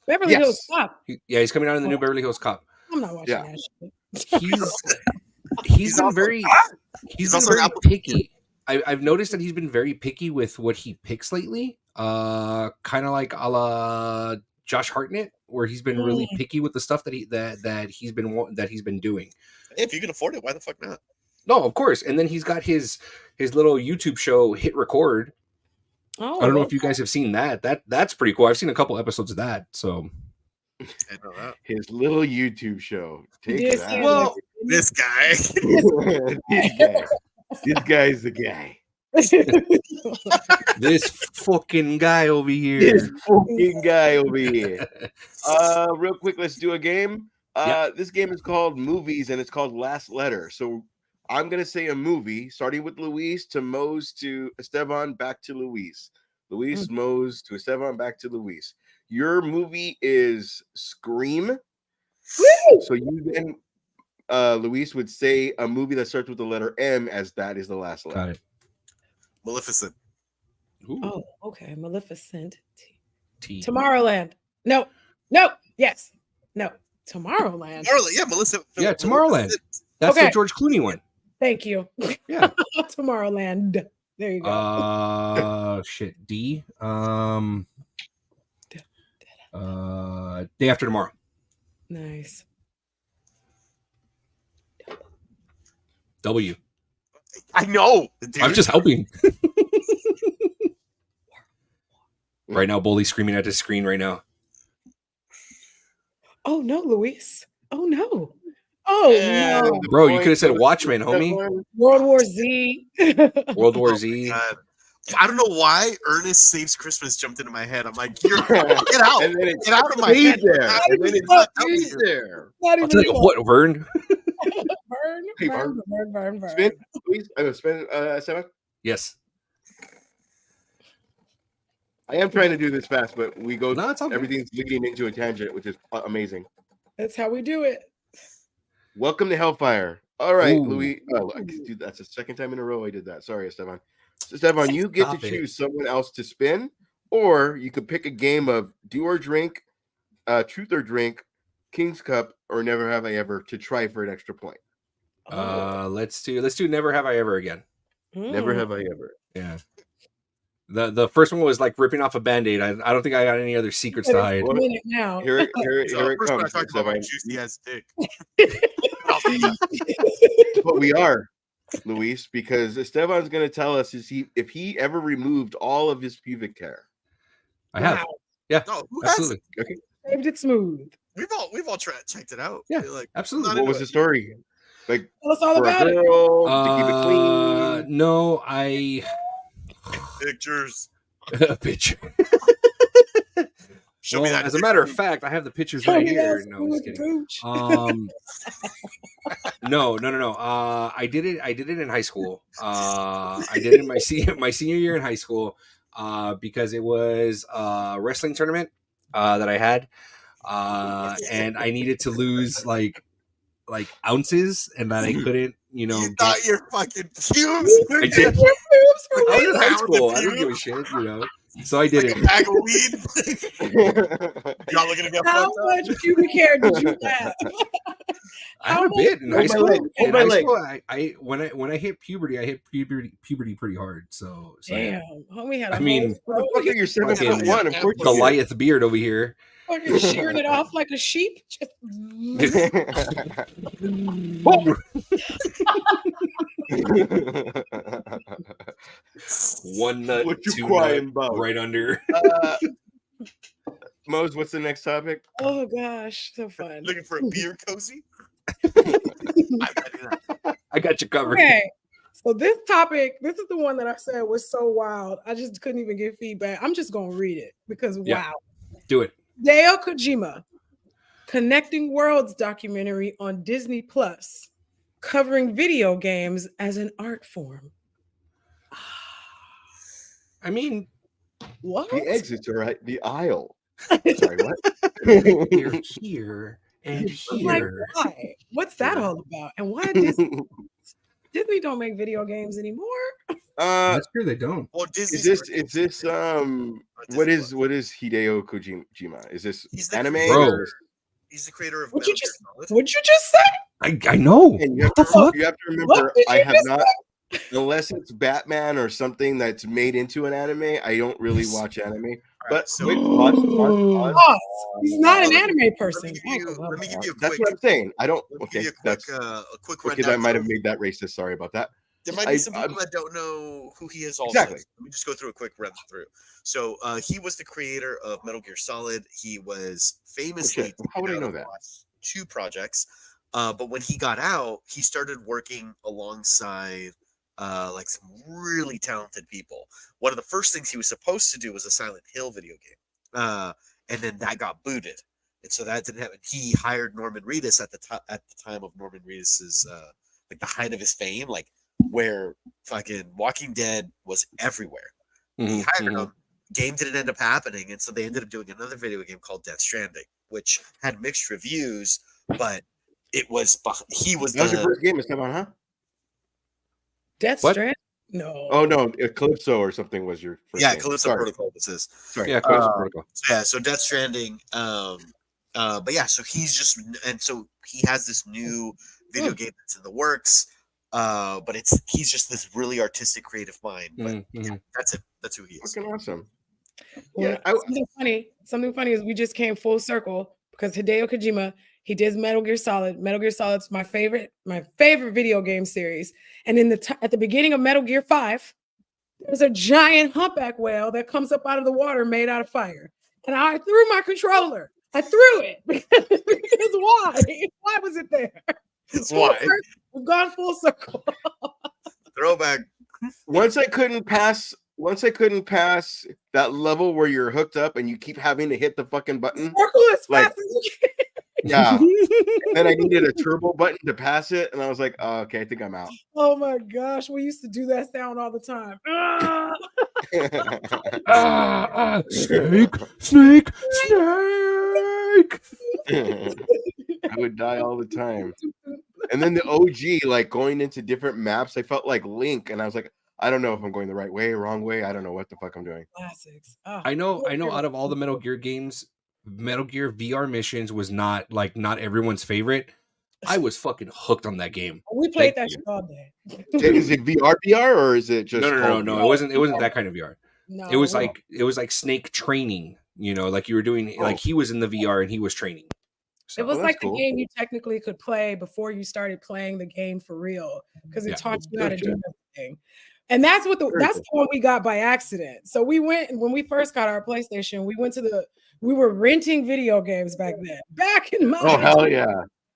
Beverly Hills Cop. Yeah, he's coming out in the new Beverly Hills Cop. I'm not watching that shit. He's been very picky. I've noticed that he's been very picky with what he picks lately. Kind of like a la Josh Hartnett, where he's been really picky with the stuff that he's been doing. Hey, if you can afford it, why the fuck not? No, of course. And then he's got his little YouTube show, Hit Record. Oh, I don't know if you guys have seen that. That's pretty cool. I've seen a couple episodes of that. So I know that. His little YouTube show. Take that. Well, this guy. This guy's the guy. This fucking guy over here. This fucking guy over here. Real quick, let's do a game. This game is called Movies, and it's called Last Letter. So I'm gonna say a movie, starting with Luis to Mose to Esteban, back to Luis. Luis, Mose to Esteban, back to Luis. Your movie is Scream. So you then, Luis would say a movie that starts with the letter M, as that is the last letter. Got it. Maleficent. Ooh. Oh, okay. Maleficent. T. Tomorrowland. No. Yes. No. Tomorrowland. Yeah, Melissa. Yeah, Tomorrowland. That's the George Clooney one. Thank you. Yeah. Tomorrowland. There you go. Shit. D. Day After Tomorrow. Nice. W. I know. Dude. I'm just helping. Right now, Bully's screaming at his screen right now. Oh no, Luis. Oh no. Oh And no. the Bro, you point could have said goes to Watchmen, homie. Stefan. World War Z. World War Oh my Z. God. I don't know why Ernest Saves Christmas jumped into my head. I'm like, get out. And then it Get out of my stays head. there. Not And then even it fucked up stays with you. there. Not I'll tell even you what, Vern. burn, Hey, burn, burn, burn, burn. Spin, please. Spin, Stefan. Yes. I am trying to do this fast, but we go. No, it's all good. Everything's leading into a tangent, which is amazing. That's how we do it. Welcome to Hellfire. All right, Ooh. Louis. Oh, dude, that's the second time in a row I did that. Sorry, Esteban. So, Esteban, you get Stop to it. choose someone else to spin, or you could pick a game of Do or Drink, Truth or Drink, King's Cup, or Never Have I Ever to try for an extra point. Let's do Never Have I Ever again. Never have I ever. Yeah. The first one was like ripping off a Band-Aid. I don't think I got any other secrets to hide. Well, Minute now. Here it First one I comes. talked about my Esteban. juicy ass dick. But we are, Luis, because Esteban's going to tell us if he ever removed all of his pubic hair. I have. Wow. Yeah, No, who has absolutely. Okay. Saved it smooth. We've all checked it out. Yeah, Like absolutely. not What into was it. the story? Like Tell us all for a about it. girl to keep it clean. No, I Pictures. a picture. Show me Well, that. as a matter of fact, I have the pictures Show right me here. that No, I'm just smooth kidding. gooch. No. I did it in high school. I did it in my senior year in high school. Because it was a wrestling tournament that I had. And I needed to lose like ounces, and that I couldn't, You thought your fucking pubes were I did. Your boobs were I was in high Pound the school. I didn't give a pubes. shit. So I did like a it. bag of weed. Y'all looking to get How fucked up? much pubic hair did you have? I had a bit in Hold high my school. leg, hold In my high leg. school, when I hit puberty, I hit puberty pretty hard. So yeah. Damn, homie had a I mean, whole What the fuck are you 7'1"? Of course you Goliath beard over here. fucking shearing it off like a sheep. Just One nut, What you two crying nut, about? right under. Mose, what's the next topic? oh gosh, so fun. Looking for a beer cozy? I'm ready now. I got you covered. Okay, so this is the one that I said was so wild. I just couldn't even get feedback. I'm just gonna read it because Yeah. wow. Do it. Hideo Kojima, Connecting Worlds documentary on Disney Plus, covering video games as an art form. I mean, What? The exits are at the aisle. Sorry, what? you're here and I'm like, here. why? What's that all about? And why Disney don't make video games anymore? That's true. They don't. Well, Is this what is Hideo Kojima? Is this He's the anime? Bro. He's the creator of What'd Metal you Gear just- Solid. What'd you just say? I know. And you What the fuck? You have to remember, What did I you have just not, unless it's Batman or something that's made into an anime. I don't really watch anime. But so- wait, pause. Boss, he's not an anime person. Let me give you a That's quick. what I'm saying. I don't. Let me Okay, give you that's a quick because rundown. I might have made that racist. Sorry about that. There might be I- some people that don't know who he is. Also, Exactly. Let me just go through a quick run through. So he was the creator of Metal Gear Solid. He was famously shit. How would I taken know out of that? the last 2 projects. But when he got out, he started working alongside like some really talented people. One of the first things he was supposed to do was a Silent Hill video game, and then that got booted, and so that didn't happen. He hired Norman Reedus at the time of Norman Reedus's like the height of his fame, like where fucking Walking Dead was everywhere. He hired him. Game didn't end up happening, and so they ended up doing another video game called Death Stranding, which had mixed reviews, but it was he was That was your the first game, Esteban, huh? Death What? Strand? No. Oh no, Calypso or something was your first game. Calypso Sorry. Protocol. This is Sorry. Yeah, Calypso Protocol. so Death Stranding. But yeah, so he's just, and so he has this new video game that's in the works. But he's just this really artistic, creative mind. But yeah, that's it. That's who he is. Fucking awesome. Well, Yeah, something funny is we just came full circle because Hideo Kojima, he did Metal Gear Solid. Metal Gear Solid's my favorite video game series. And in at the beginning of Metal Gear 5, there's a giant humpback whale that comes up out of the water made out of fire. And I threw my controller. I threw it because why? Why was it there? Why? We've gone full circle. Throwback. Once I couldn't pass that level where you're hooked up and you keep having to hit the fucking button. Circle as Like- fast as you can. Yeah. And then I needed a turbo button to pass it, and I was like, oh, okay, I think I'm out. Oh my gosh, we used to do that sound all the time. Snake, snake, snake. I would die all the time. And then the OG, like going into different maps, I felt like Link, and I was like, I don't know if I'm going the right way, wrong way. I don't know what the fuck I'm doing. Classics. I know. Out of all the Metal Gear games, Metal Gear VR missions was not everyone's favorite. I was fucking hooked on that game. We played that shit all day. Is it VR or is it just No. VR? It wasn't that kind of VR. No, It was like Snake training. You know, like you were doing. Like he was in the VR and he was training. So, it was that's like cool. the game you technically could play before you started playing the game for real, because it taught you how to do everything. And that's what that's the one we got by accident. So we went, when we first got our PlayStation, we were renting video games back then. Back in my Oh hell yeah.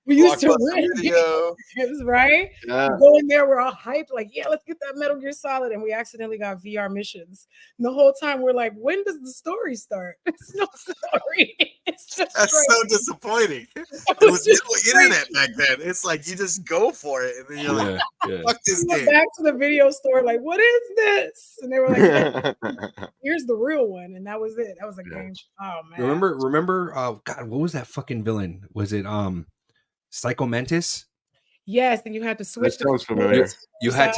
we used to Blockbuster rent Video. games, right? Yeah. We go in there, we're all hyped, like, yeah, let's get that Metal Gear Solid. And we accidentally got VR missions. And the whole time we're like, when does the story start? It's no story. It's just That's straight. so disappointing. It was was just no internet back then. It's like you just go for it, and then you're like, "Fuck this We went game." back to the video store, like, what is this? And they were like, here's the real one. And that was it. That was a game. Oh man. remember? God, what was that fucking villain? Was it Psycho Mantis? Yes, and you had to switch. That sounds familiar. You had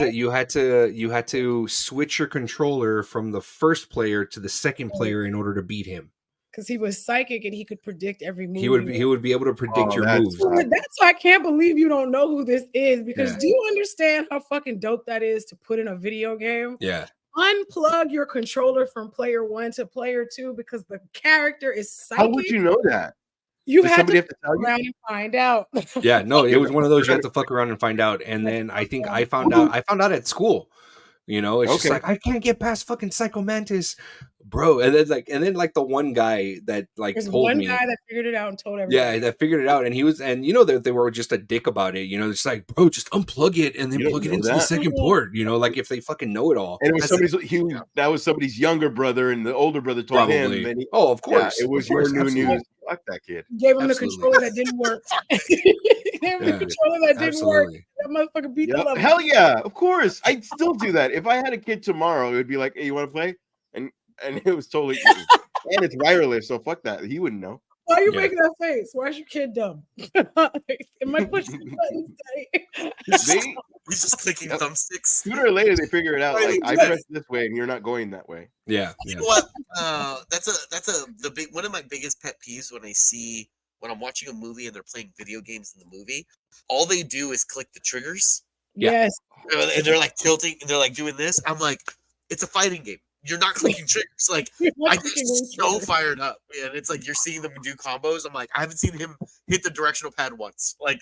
to switch your controller from the first player to the second player in order to beat him. Because he was psychic and he could predict every move. He would be able to predict your moves. That's why I can't believe you don't know who this is. Because do you understand how fucking dope that is to put in a video game? Yeah. Unplug your controller from player 1 to player 2 because the character is psychic. How would you know that? You Does had somebody to have to tell you? around and find out. Yeah, no, it was one of those you have to fuck around and find out. And then I think I found out at school. You know, it's just like I can't get past fucking Psycho Mantis, bro. And then the one guy that There's told one me, guy that figured it out and told everybody. yeah, that figured it out, and he was, and you know that they were just a dick about it. You know, it's like, bro, just unplug it and then You don't plug it know into the that. second port. You know, like if they fucking know it all. And it was that was somebody's younger brother, and the older brother told him. Probably. And Oh, of course. it was Of course, your new absolutely. news. Fuck that kid. Gave him Absolutely. the controller that didn't work. Gave him the controller that didn't work. Absolutely. That motherfucker beat the level. Hell yeah, of course. I'd still do that. If I had a kid tomorrow, it would be like, hey, you want to play? And it was totally easy. And it's wireless, so fuck that. He wouldn't know. Why are you making that face? Why is your kid dumb? Am I pushing the buttons, Daddy? He's just clicking thumbsticks. Sooner or later, they figure it out. Like, I press this way, and you're not going that way. Yeah. You know what? That's one of my biggest pet peeves when I'm watching a movie and they're playing video games in the movie. All they do is click the triggers. Yes. And they're like tilting and they're like doing this. I'm like, it's a fighting game. You're not clicking triggers. Like I get so fired up, and it's like you're seeing them do combos. I'm like, I haven't seen him hit the directional pad once. Like,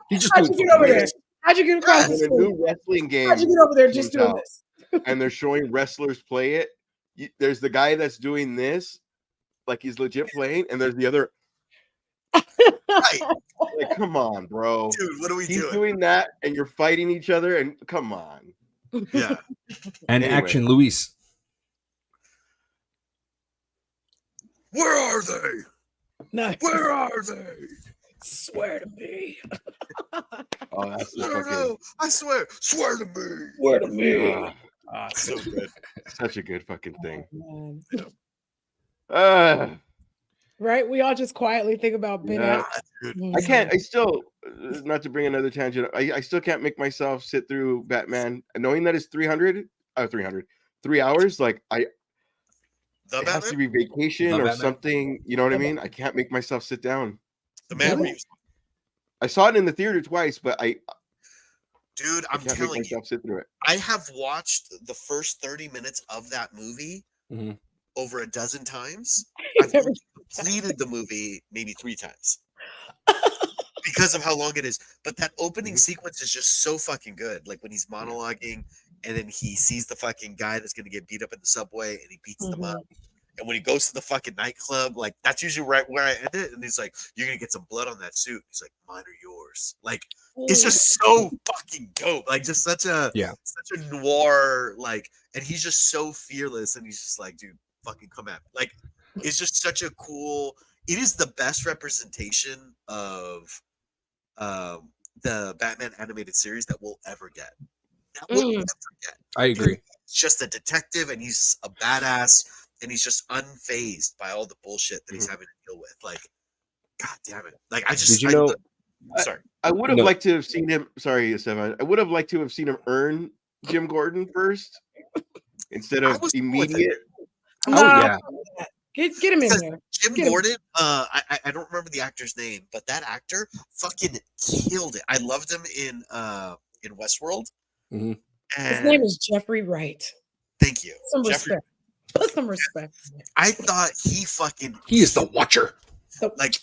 he just how'd you get over there? How'd you get across In the a new wrestling game, How'd you get over there just doing this? And they're showing wrestlers play it. There's the guy that's doing this, like he's legit playing, and there's the other. right. Like, come on, bro. Dude, what are we He's doing? doing that, and you're fighting each other, and come on. Yeah. And Anyway. action, Luis. Where are they? Nice. Where are they? Swear to me. Oh, that's I don't know. I swear. Swear to me. Swear to me. So good. Such a good fucking thing. Right? We all just quietly think about Ben. Yeah. Affleck. I can't. I still, not to bring another tangent. I still can't make myself sit through Batman, knowing that it's 3 hours. Like it has to be vacation or something. You know what I mean? I can't make myself sit down. The Man Reeves. I saw it in the theater twice, but Dude, I'm can't telling make myself sit through it. I have watched the first 30 minutes of that movie over a dozen times. I've completed the movie maybe 3 times because of how long it is. But that opening sequence is just so fucking good. Like when he's monologuing and then he sees the fucking guy that's going to get beat up in the subway and he beats them up. And when he goes to the fucking nightclub, like that's usually right where I end it. And he's like, you're going to get some blood on that suit. He's like, mine or yours. powers. Like it's just so fucking dope. Like just such a noir, like, and he's just so fearless, and he's just like, dude, fucking come at me. Like it's just such a cool. It is the best representation of the Batman animated series that we'll ever get. That we'll ever get. I agree. He's just a detective, and he's a badass, and he's just unfazed by all the bullshit that he's having to deal with. Like, god damn it! Like, I just Did you know? Sorry, I would have liked to have seen him. Sorry, Stefan. I would have liked to have seen him earn Jim Gordon first instead of immediate. Yeah. Get him in there. Jim Gordon, I don't remember the actor's name, but that actor fucking killed it. I loved him in Westworld. Mm-hmm. His name is Jeffrey Wright. Thank you. Some respect. Put some respect. I thought he is the Watcher. Like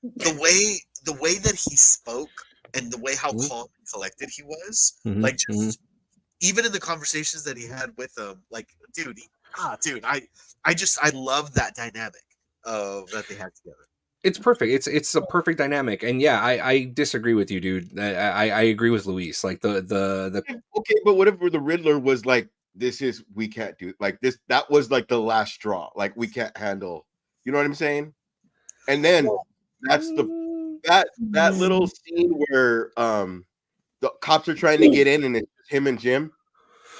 the way that he spoke and the way how calm and collected he was, like just even in the conversations that he had with him, like dude, I love that dynamic of that they had together. It's perfect. It's a perfect dynamic, and yeah, I disagree with you, dude. I agree with Luis. Like the okay, but whatever the Riddler was like, we can't do like this. That was like the last straw. Like we can't handle. You know what I'm saying? And then that's that little scene where the cops are trying to get in, and it's just him and Jim.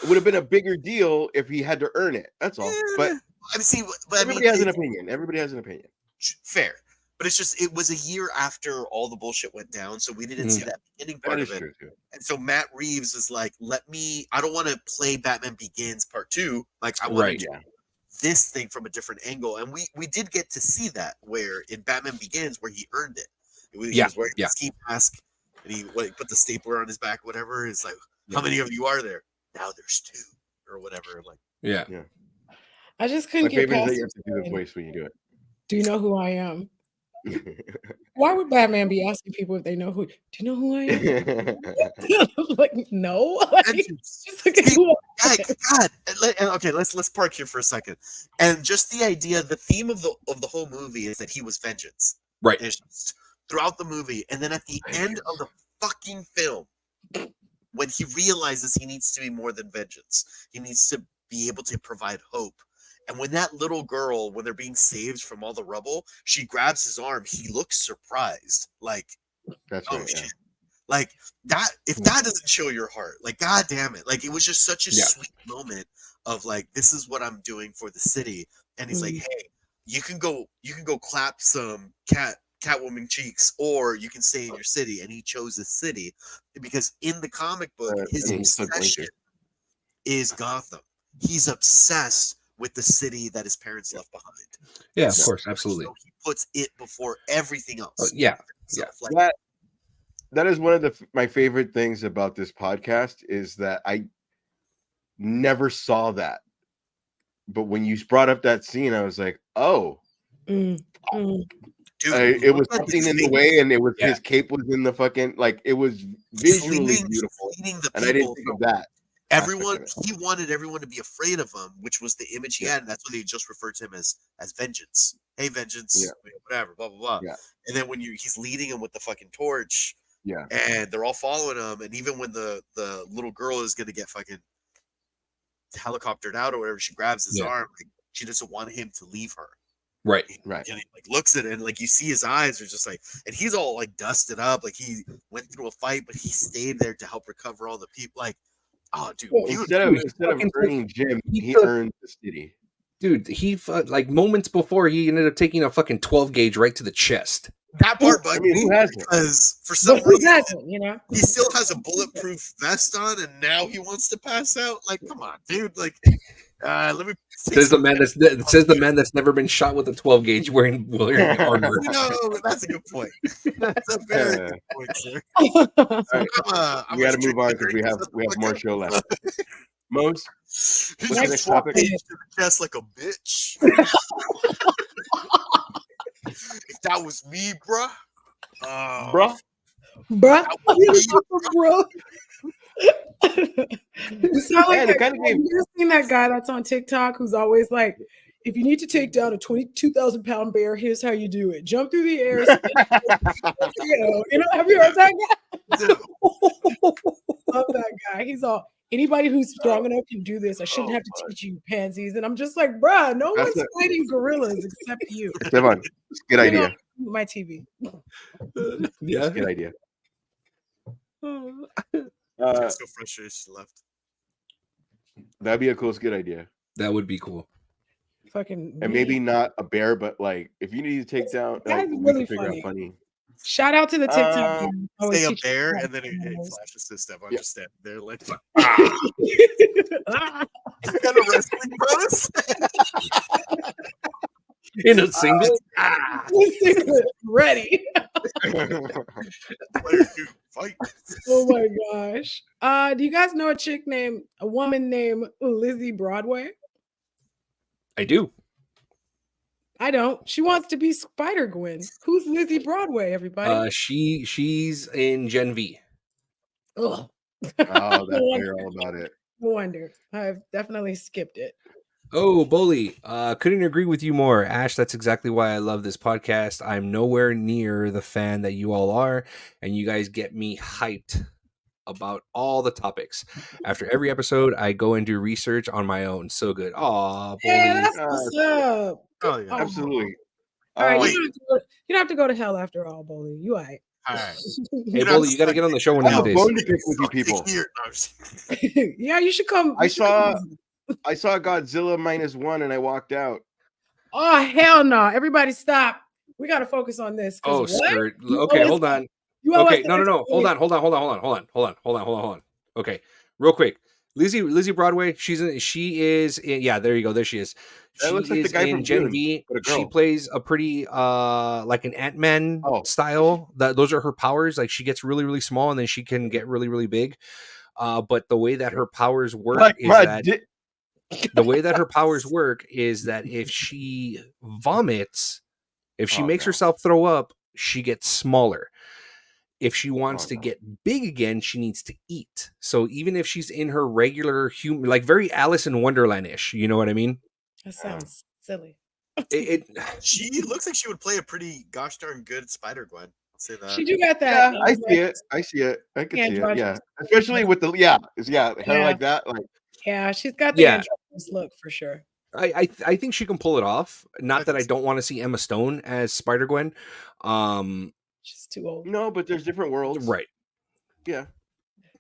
It would have been a bigger deal if he had to earn it. That's all. But I see. But everybody has an opinion. Everybody has an opinion. Fair. But it's just, it was a year after all the bullshit went down, so we didn't see that beginning part of it. True, too. And so Matt Reeves is like, I don't want to play Batman Begins Part 2. Like, I want to do this thing from a different angle. And we did get to see that, where in Batman Begins, where he earned it. He was wearing the ski mask, and he put the stapler on his back, whatever. It's like, how many of you are there? Now there's 2, or whatever. Like, yeah. I just couldn't get past that you have to do the voice when you do it. Do you know who I am? Why would Batman be asking people if they know who? Do you know who I am? Like, no. God. Okay, let's park here for a second. And just the idea, the theme of the whole movie is that he was vengeance. Right. It's just throughout the movie, and then at the end of the fucking film, when he realizes he needs to be more than vengeance, he needs to be able to provide hope. And when that little girl, when they're being saved from all the rubble, she grabs his arm, he looks surprised. Like, that's oh, shit. Like, that, if that doesn't show your heart, like, god damn it. Like, it was just such a sweet moment of, like, this is what I'm doing for the city. And he's like, hey, you can go clap some Catwoman cheeks, or you can stay in your city. And he chose the city because in the comic book, his obsession is Gotham. He's obsessed with the city that his parents left behind. Yeah, of course, absolutely. So he puts it before everything else. Like, that is one of my favorite things about this podcast is that I never saw that. But when you brought up that scene, I was like, oh. Dude, it was something in the way, and it was his cape was in the fucking, like, it was visually beautiful. And I didn't think of that. He wanted everyone to be afraid of him, which was the image he had, and that's what they just referred to him as vengeance. Hey, vengeance, whatever, blah blah blah. And then when he's leading him with the fucking torch, and they're all following him, and even when the little girl is gonna get fucking helicoptered out or whatever, she grabs his arm. Like, she doesn't want him to leave her. Right. And he like looks at it, and like you see his eyes are just like, and he's all like dusted up, like he went through a fight, but he stayed there to help recover all the people. Like, oh, dude! Instead of earning Jim, he earned the city. Dude, he like moments before he ended up taking a fucking 12 gauge right to the chest. That part, but who has it? Because for some reason, he still has a bulletproof vest on, and now he wants to pass out. Like, come on, dude! Like, let me. Says the man that's never been shot with a 12 gauge wearing armor. That's a good point. That's a very good point, sir. Right. We got to move on because we have more show left. Most. He's like next topic? To the chest like a bitch. If that was me, bruh. Bruh. You sound like you ever seen that guy that's on TikTok who's always like, if you need to take down a 22,000-pound bear, here's how you do it. Jump through the air. Spin, have you heard that guy? Love that guy. He's all, anybody who's strong enough can do this. I shouldn't have to teach you pansies. And I'm just like, bruh, no one's fighting gorillas except you. Devon, it's a good idea. My TV. Yeah, It's a good idea. So frustrated she left. That'd be a cool skit idea. that would be cool. Fucking And maybe not a bear, but like if you need to take down, That's we really can figure out funny. shout out to the TikTok. Say a bear, and then it flashes to Stefan just standing there like, you got a wrestling pose? In a single? Ready. Player 2, fight. Oh my gosh. Do you guys know a woman named Lizzie Broadway? I do. I don't. She wants to be Spider-Gwen. Who's Lizzie Broadway, everybody? She's in Gen V. Ugh. Oh, that's you're all about it. No wonder. I've definitely skipped it. Oh, Bully, couldn't agree with you more. Ash, that's exactly why I love this podcast. I'm nowhere near the fan that you all are, and you guys get me hyped about all the topics. After every episode, I go and do research on my own. So good. Aw, Bully. Yeah, that's what's up. Oh, yeah. Absolutely. All right, Wait. you don't have to go to hell after all, Bully. You all right. All right. Hey, Bully, you got to get on the show one I of have these a days. bone to pick with you people. Here. No, I'm just- Yeah, you should come. I you should come saw- visit. I saw Godzilla -1 and I walked out. Oh, hell no. Everybody stop. We got to focus on this. 'cause Oh, what? skirt. You Okay, always- hold on. You always Okay, no. Hold on. Okay, real quick. Lizzie Broadway. She is in, yeah, there you go. There she is. That She looks like the is guy in from Gen Dune, V. but a She girl. plays a pretty like an Ant-Man style. Those are her powers. Like she gets really, really small and then she can get really, really big. But the way that her powers work Like is my that dick. the way that her powers work is that if she vomits, if she Oh, makes no. herself throw up, she gets smaller. If she wants Oh, to no. get big again, she needs to eat. So even if she's in her regular human, like very Alice in Wonderland-ish, you know what I mean? That sounds silly. It She looks like she would play a pretty gosh darn good Spider-Gwen. I'll say that. She do got that. Yeah, I see it. I see it. I can see it. Androgynous. Yeah, especially with the hair Yeah. like that. Like Yeah, she's got the Yeah. androgynous look for sure. I think she can pull it off. Not that I think don't want to see Emma Stone as Spider-Gwen. She's too old. no, but there's different worlds. Right. Yeah.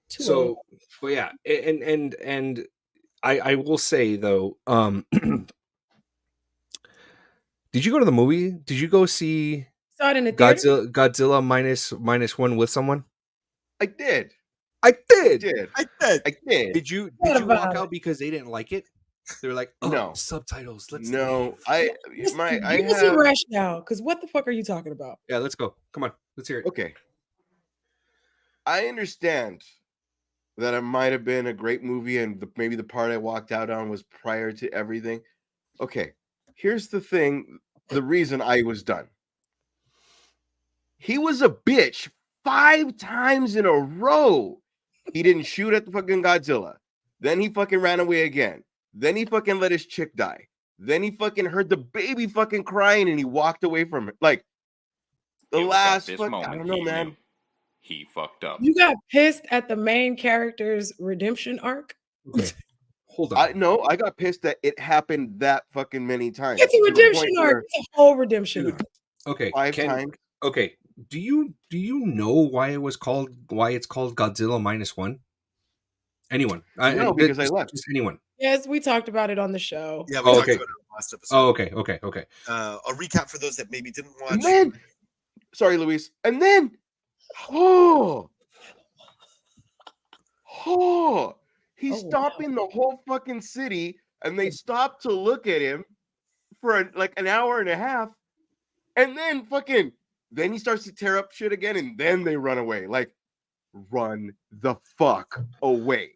Too So, old. but yeah, and I will say though, did you go to the movie? Did you go see Saw it in the theater. Godzilla minus one with someone? I did. I I did. did. I did. I did. Did you What walk about out because they didn't like it? They were like, oh, No. subtitles. Let's No, leave." I Give us a rush now, because what the fuck are you talking about? Yeah, let's go. Come on, let's hear it. okay. I understand that it might have been a great movie, and maybe the part I walked out on was prior to everything. Okay, here's the thing: the reason I was done. He was a bitch 5 times in a row. He didn't shoot at the fucking Godzilla. Then he fucking ran away again. Then he fucking let his chick die. Then he fucking heard the baby fucking crying and he walked away from it. Like the It was at last this fuck, I moment don't know, he man. knew he fucked up. You got pissed at the main character's redemption arc? Okay. Hold on. I got pissed that it happened that fucking many times. It's a to the redemption point arc. where It's a whole redemption Dude, arc. Okay. 5 times. Okay. Do you know why it's called Godzilla -1? Anyone? No, because I left. Just anyone. Yes, we talked about it on the show. Yeah, we Oh, talked okay. about it in the last episode. Oh, okay. A recap for those that maybe didn't watch. And then, sorry, Luis. And then, he's Oh, wow. stopping the whole fucking city, and they stop to look at him for like an hour and a half, and then he starts to tear up shit again, and then they run away. Like, run the fuck away.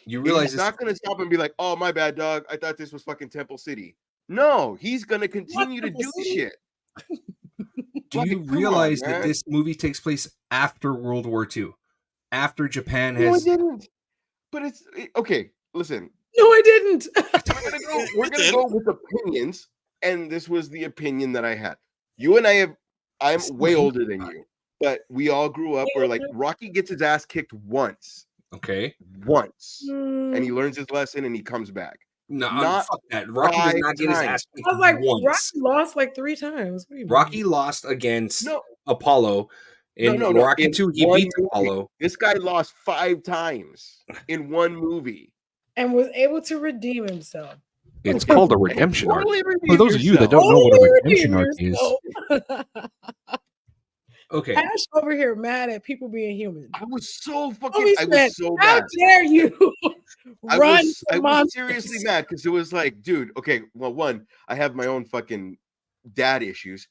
You realize He's not gonna stop and be like, "Oh, my bad, dog. I thought this was fucking Temple City." No, he's gonna continue to Temple do City? shit. do Like, you come on, realize that man. this movie takes place after World War II? After Japan No, it has didn't. But okay. Listen, No, I didn't. We're gonna go with opinions, and this was the opinion that I had. You and I'm way older than you, but we all grew up where like Rocky gets his ass kicked once, Okay. and he learns his lesson and he comes back. No, Not fuck that. Rocky does not get his ass kicked I was like, once. Rocky lost like 3 times. What do you mean? Rocky lost against No. Apollo. In Rocky In 2, he one beats movie. Apollo. This guy lost 5 times in one movie. And was able to redeem himself. It's called a redemption arc. Totally For redeem those of you that yourself. don't know what a Totally redemption arc redeem is, yourself. okay. Ash over here mad at people being human. I was so fucking. Homie I said, was so how mad. dare you I run was from monsters? seriously mad because it was like, dude, okay, well, one, I have my own fucking dad issues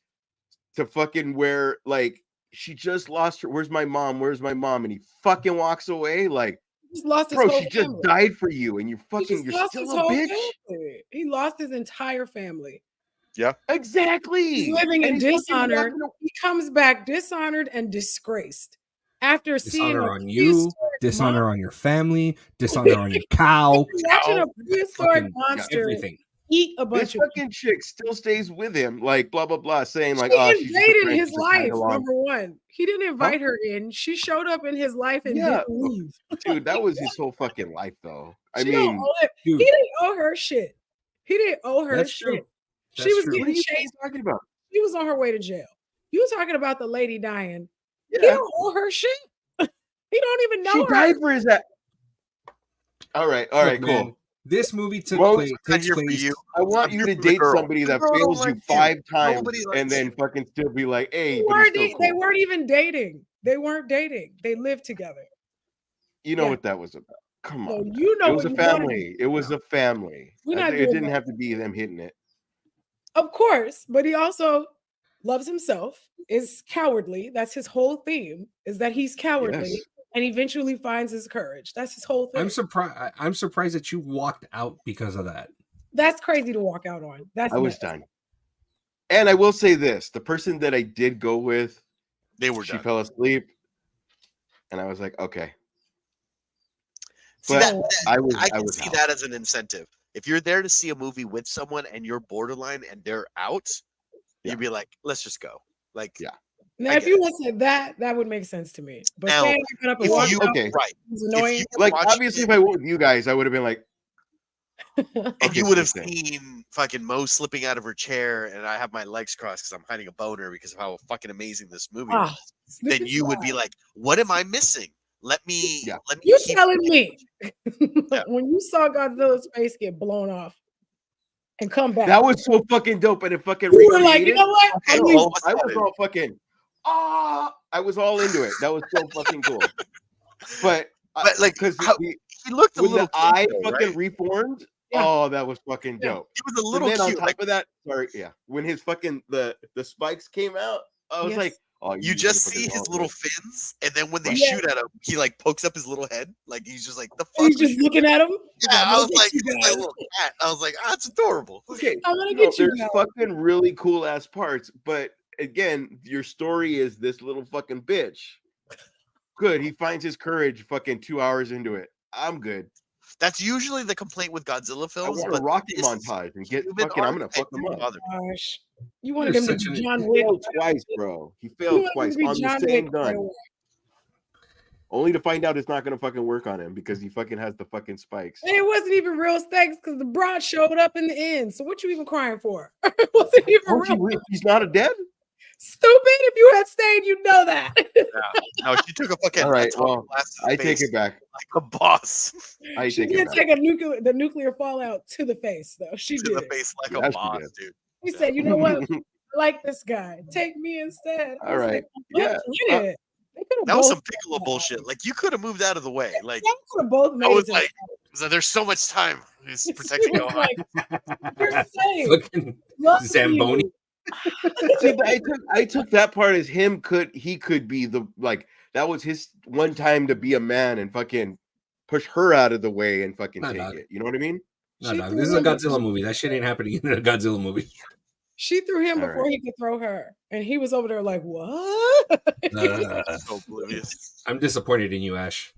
to fucking where like she just lost her. Where's my mom? Where's my mom? And he fucking walks away like, He just lost his bro, whole she just family. died for you, and you're fucking, He you're lost still his a whole bitch. family. He lost his entire family. Exactly. He's living in And he's fucking dishonor. walking He comes back dishonored and disgraced after seeing Dishonor a on you, dishonor on your family, dishonor on your cow, watching a prehistoric fucking monster everything. eat a This bunch of fucking chick still stays with him, like blah blah blah, saying like, she "Oh, she's just a invaded friend, his she's just tagging life. along." Number one, he didn't invite her in. She showed up in his life and Yeah. didn't leave. Dude, that was his whole fucking life, though. I She don't mean, owe it. dude. He didn't owe her shit. He didn't owe her That's shit. true. She That's was true. what are getting you chased. talking about? She was on her way to jail. You talking about the lady dying. He Yeah, don't owe her shit. He don't even know she her. died for his ass. All right, Look, cool. man, this movie takes I'm place. here for you. I want I'm you here to for the date girl. somebody The that girl don't fails you like 5 times Nobody and likes then fucking still be like, "Hey, They but he's weren't, still they cool." weren't even dating. They weren't dating. They lived together. You know Yeah. what that was about? Come No, on, you know it was what a you wanna family. It was a family. We're not It doing didn't that. have to be them hitting it. Of course, but he also loves himself, is cowardly. That's his whole theme, is that he's cowardly Yes. and eventually finds his courage. That's his whole thing. I'm surprised that you walked out because of that. That's crazy to walk out on. That's I was nuts. done. And I will say this: the person that I did go with, They were she done. fell asleep, and I was like, okay. See, But I I can was see out. that as an incentive. If you're there to see a movie with someone and you're borderline and they're out, Yeah. you'd be like, let's just go. Like, Yeah. Now, I if get you it. would say that would make sense to me. But Now, saying I got up and if walked you out okay, right, was if annoying. you were like watching obviously, it if I went with you guys, I would have been like, and okay, you would have same thing. seen fucking Mo slipping out of her chair, and I have my legs crossed because I'm hiding a boner because of how fucking amazing this movie Ah, was. slip Then and you would be slide. like, "What am I missing? Let me You keep telling me Yeah. when you saw Godzilla's face get blown off and come back, That was so fucking dope, and it fucking you were like, you recreated. know what? And I'm all of a I was sudden- all fucking I was all into it. That was so fucking cool. But like, because he looked a when little the eye cute, though, fucking right? reformed, Yeah. oh, that was fucking Yeah. dope. He was a And little then on cute. top Like, of that, sorry, yeah, when his fucking the spikes came out, I was Yes. like, oh, you just motherfuckers see are his all little good. fins, and then when they Yeah. shoot at him, he like pokes up his little head, like he's just like the fuck. He's just looking at him. He's Yeah, I'm I gonna was get like, you it's like guys. a little cat. I was like, it's adorable. Okay, I'm gonna no, get you there's guys. fucking really cool ass parts, but again, your story is this little fucking bitch. Good, he finds his courage fucking 2 hours into it. I'm good. That's usually the complaint with Godzilla I films, want a but Rocky this montage and get human fucking. I'm arc, gonna fuck it him didn't up. bother me. Gosh, you wanted You're him to such be an- John He Wick. failed twice, bro. He You failed wanted him twice to be on the John same Wick right gun. away. Only to find out it's not gonna fucking work on him because he fucking has the fucking spikes. And it wasn't even real stakes because the broad showed up in the end. So what you even crying for? It wasn't even Oh, real. he's not a dead. Stupid. If you had stayed, you'd know that. No, she took a fucking All right, atomic well, blast to the I take face it back. like a boss. I She take it did back. take the nuclear fallout to the face, though. She to did. the face like Yes, a she boss, did. dude. He said, "You know what? I like this guy. Take me instead." I All was right. like, Yeah. "Get it." They could have That was both. some Piccolo bullshit. Like you could have moved out of the way. Like They could have both I made it. was to like, so there's so much time. He's the- protecting She was Ohio. like, "You're safe. Fucking Love Zamboni. you." See, I took that part as he could be the like that was his one time to be a man and fucking push her out of the way and fucking Nah, take dog. it. You know what I mean? No, She no, threw this is a him Godzilla before- movie. That shit ain't happening in a Godzilla movie. She threw him All before right. he could throw her, and he was over there like, "What?" Uh, So oblivious. I'm disappointed in you, Ash.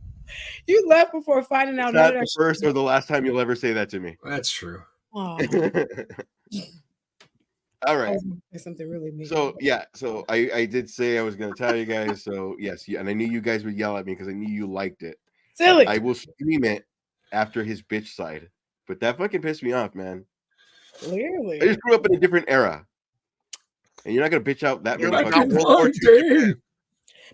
You left before finding out It's none not of that the shit first was or the last time you'll ever say that to me. That's true. Aw, All I right. was gonna say something really mean. So yeah, so I did say I was gonna tell you guys. So yes, and I knew you guys would yell at me because I knew you liked it. Silly. I will stream it after his bitch side, but that fucking pissed me off, man. I Clearly. just grew up in a different era, and you're not gonna bitch out that You're many like fucking. not World War II Japan.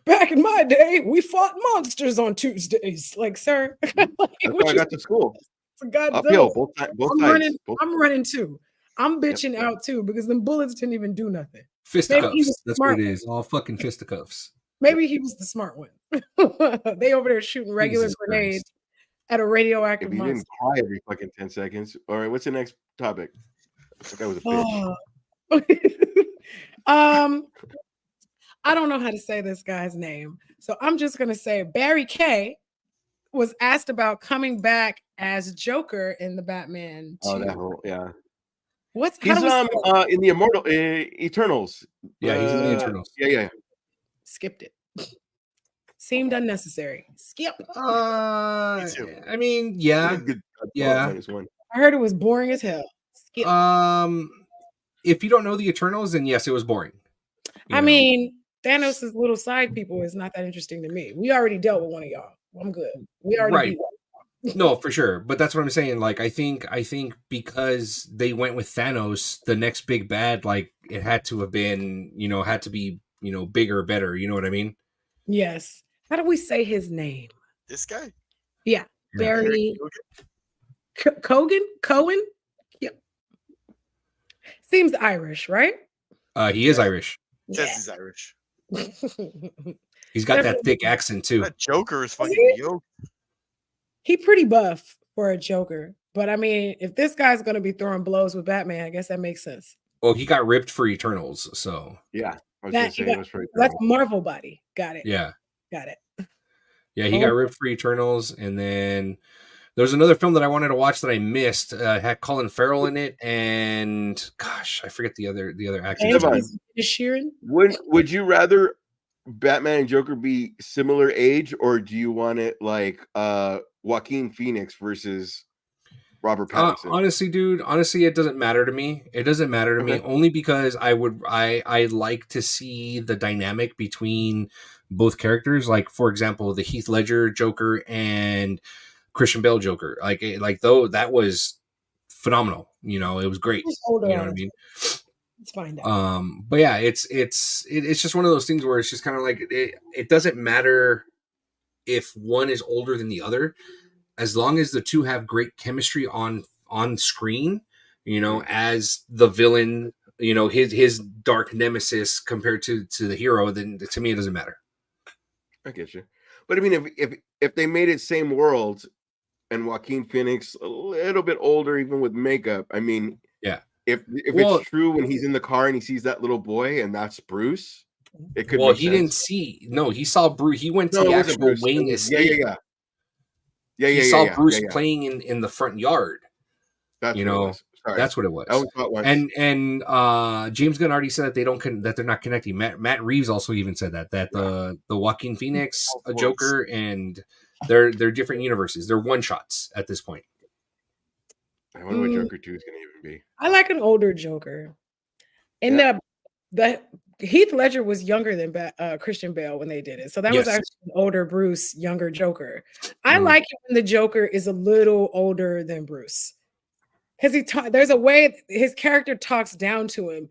Back in my day, we fought monsters on Tuesdays. Like, sir, like, That's what how I you got to school. for God's Uphill, sake. both I'm sides. running. Both, I'm running too. I'm bitching out too because them bullets didn't even do nothing. Maybe he Fisticuffs. was the That's what smart it one. is. All fucking fisticuffs. Maybe he was the smart one. They over there shooting regular Jesus grenades Christ. at a if radioactive he monster. didn't cry every fucking 10 seconds. All right, what's the next topic? That guy was a bitch. I don't know how to say this guy's name, so I'm just gonna say Barry Kay was asked about coming back as Joker in the Batman 2. Oh, that whole yeah. What's how He's do we say that? in the Immortal Eternals. Yeah, he's in the Eternals. Yeah. Skipped it. Seemed unnecessary. Skip. I mean, He yeah, had good yeah. -1. I heard it was boring as hell. Skip. If you don't know the Eternals, then yes, it was boring. I mean, Thanos' little side people is not that interesting to me. We already dealt with one of y'all. I'm good. We already beat one. No, for sure. But that's what I'm saying. Like, I think because they went with Thanos, the next big bad, like, it had to have been, had to be, bigger, better. You know what I mean? Yes. How do we say his name? This guy? Yeah. Barry Eric Cohen? Yep. Seems Irish, right? He is Irish. Says he's Irish. He's got that thick accent too. That Joker is fucking yoked. He pretty buff for a Joker. But I mean, if this guy's gonna be throwing blows with Batman, I guess that makes sense. Well, he got ripped for Eternals, so Yeah. I was That- gonna say it was for That's Eternals. a Marvel body. Got it. yeah. Got it. Yeah, he got ripped for Eternals, and then there was another film that I wanted to watch that I missed. Had Colin Farrell in it, and gosh, I forget the other actors. Is Sheeran? Would you rather Batman and Joker be similar age, or do you want it like Joaquin Phoenix versus Robert Pattinson? Honestly, dude, it doesn't matter to me. It doesn't matter to me only because I like to see the dynamic between both characters. Like, for example, the Heath Ledger Joker and Christian Bale Joker. Like that was phenomenal. It was great. You know what I mean? Let's find out. But yeah, it's just one of those things where it's just kind of like it doesn't matter if one is older than the other, as long as the two have great chemistry on screen, as the villain, his dark nemesis compared to the hero, then to me it doesn't matter. I get you. But I mean, if they made it same world and Joaquin Phoenix a little bit older, even with makeup, I mean, yeah. If it's true when he's in the car and he sees that little boy and that's Bruce, it could. Well, make he sense. didn't see. No, he saw Bruce. He went to the actual Wayne estate. He saw Bruce playing in the front yard. That's That's what it was. And James Gunn already said that they're not connecting. Matt Reeves also even said that the Joaquin Phoenix Joker and they're different universes. They're one shots at this point. I wonder what Joker 2 is going to even be. I like an older Joker. And the Heath Ledger was younger than Christian Bale when they did it. So that was actually an older Bruce, younger Joker. I like it when the Joker is a little older than Bruce. Because there's a way his character talks down to him.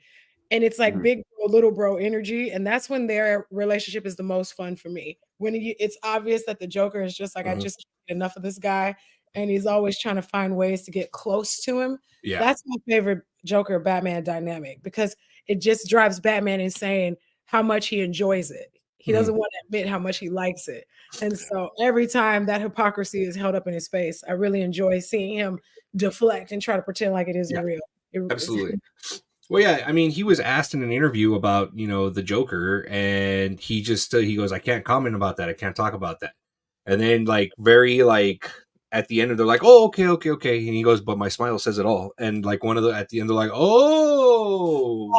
And it's like big bro, little bro energy. And that's when their relationship is the most fun for me. When it's obvious that the Joker is just like, I just can't get enough of this guy. And he's always trying to find ways to get close to him. Yeah. That's my favorite Joker Batman dynamic because it just drives Batman insane how much he enjoys it. He doesn't want to admit how much he likes it. And so every time that hypocrisy is held up in his face, I really enjoy seeing him deflect and try to pretend like it isn't real. Absolutely. Well, yeah, I mean, he was asked in an interview about, the Joker, and he just, he goes, I can't comment about that. I can't talk about that. And then at the end, they're like, oh, okay. And he goes, but my smile says it all. And at the end, they're like, oh.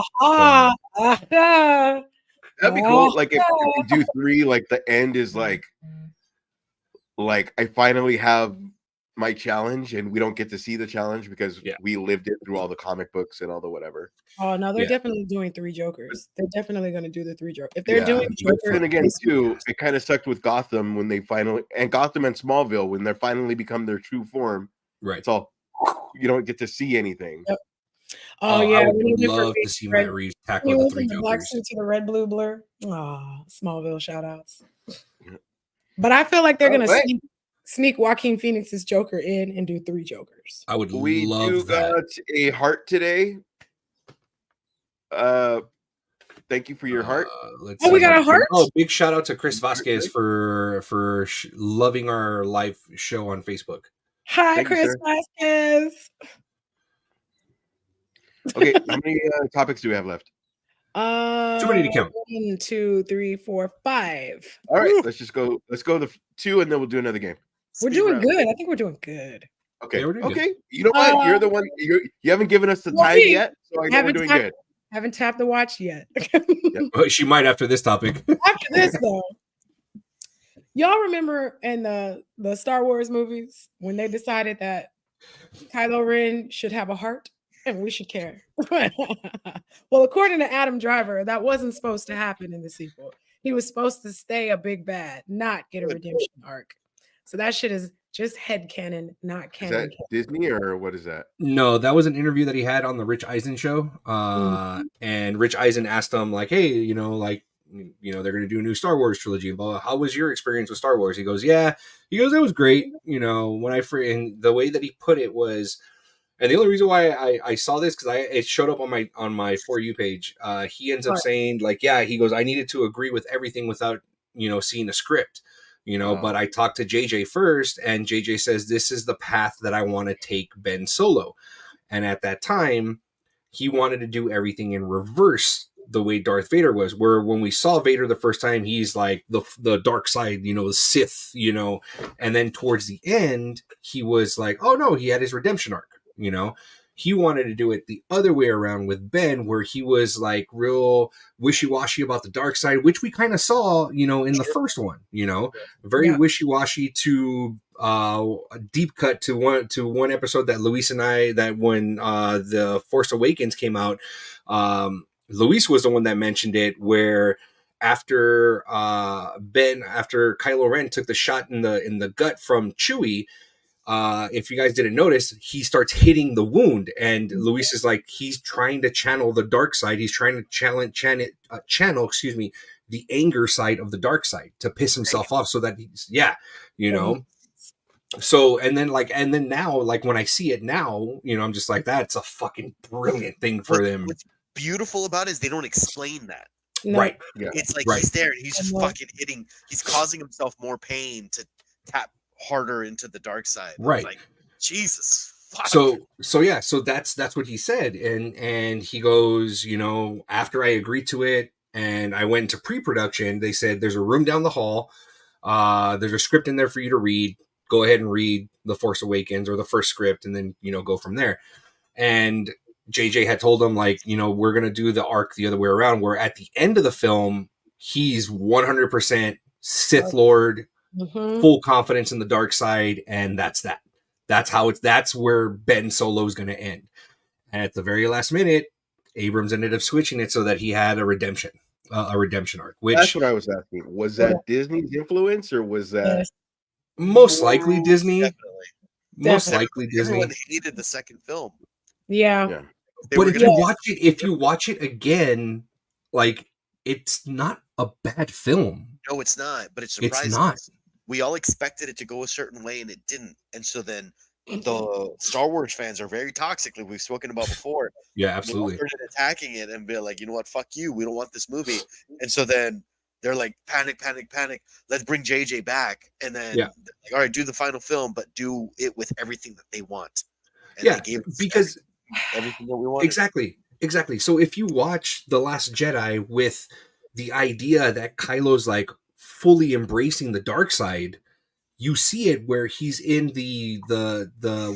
That'd be cool. Like if we do 3, like the end is like like I finally have my challenge, and we don't get to see the challenge because we lived it through all the comic books and all the whatever. Oh no, they're definitely doing 3 Jokers. They're definitely going to do the 3 Jokers. If they're doing but Joker, then again, too, it kind of sucked with Gotham when they finally and Gotham and Smallville when they're finally become their true form. Right. It's all you don't get to see anything. Yep. Oh yeah, I would love to see Matt Reeves tackle the 3 the black Jokers. suit to the red blue blur. Oh, Smallville shout outs. But I feel like they're gonna sneak Joaquin Phoenix's Joker in and do 3 Jokers. I would love that. Got a heart today. Thank you for your heart. We got a heart. Oh, big shout out to Chris Vasquez for loving our live show on Facebook. Hi, Chris Vasquez. Okay, how many topics do we have left? Too many to count. 1, 2, 3, 4, 5. All right, let's just go. Let's go the 2, and then we'll do another game. We're doing good. I think we're doing good. Okay. Yeah, okay. You know what? You're the one. You haven't given us the time yet, so I know we're doing good. Haven't tapped the watch yet. She might after this topic. After this, though, y'all remember in the Star Wars movies when they decided that Kylo Ren should have a heart and we should care? Well, according to Adam Driver, that wasn't supposed to happen in the sequel. He was supposed to stay a big bad, not get a redemption arc. So that shit is just headcanon, not canon. Is that Disney or what is that? No, that was an interview that he had on the Rich Eisen show. And Rich Eisen asked him, like, hey, they're going to do a new Star Wars trilogy. Blah, blah. How was your experience with Star Wars? He goes, it was great. And the way that he put it was, and the only reason why I saw this, because it showed up on my For You page. He ends up saying, like, he goes, I needed to agree with everything without, seeing a script. But I talked to JJ first, and JJ says, this is the path that I want to take Ben Solo. And at that time, he wanted to do everything in reverse the way Darth Vader was, where when we saw Vader the first time, he's like the dark side, the Sith, and then towards the end, he was like, oh no, he had his redemption arc, He wanted to do it the other way around with Ben, where he was like real wishy-washy about the dark side, which we kind of saw, in the first one, very wishy-washy to a deep cut to one episode that Luis and I, that when the Force Awakens came out, Luis was the one that mentioned it, where after Kylo Ren took the shot in the gut from Chewie, if you guys didn't notice, he starts hitting the wound, and Luis is like, he's trying to channel the dark side. He's trying to channel, the anger side of the dark side to piss himself off, so that he's, So, and then now, like when I see it now, I'm just like, that's a fucking brilliant thing for them. What's beautiful about it is they don't explain that. No. Right. Yeah. It's like he's there and he's just fucking hitting. He's causing himself more pain to tap harder into the dark side. Right. Like, Jesus. Fuck. So that's what he said. And he goes, after I agreed to it and I went to pre-production, they said, there's a room down the hall. There's a script in there for you to read. Go ahead and read The Force Awakens or the first script, and then, go from there. And JJ had told him, like, we're going to do the arc the other way around, where at the end of the film, he's 100% Sith Lord, full confidence in the dark side, and that's that. That's where Ben Solo is going to end. And at the very last minute, Abrams ended up switching it so that he had a redemption arc. Which, that's what I was asking. Was that Disney's influence, or was that most likely Disney? Definitely. Most likely Disney. Everyone hated the second film. Yeah. But if you watch it again, like, it's not a bad film. No, it's not. But it's surprising. It's not. We all expected it to go a certain way, and it didn't. And so then the Star Wars fans are very toxic, like we've spoken about before. Yeah, absolutely. They started attacking it and be like, you know what, fuck you. We don't want this movie. And so then they're like, panic. Let's bring JJ back. And then, like, all right, do the final film, but do it with everything that they want. And they gave us because everything that we wanted. Exactly. So if you watch The Last Jedi with the idea that Kylo's like fully embracing the dark side, you see it where he's in the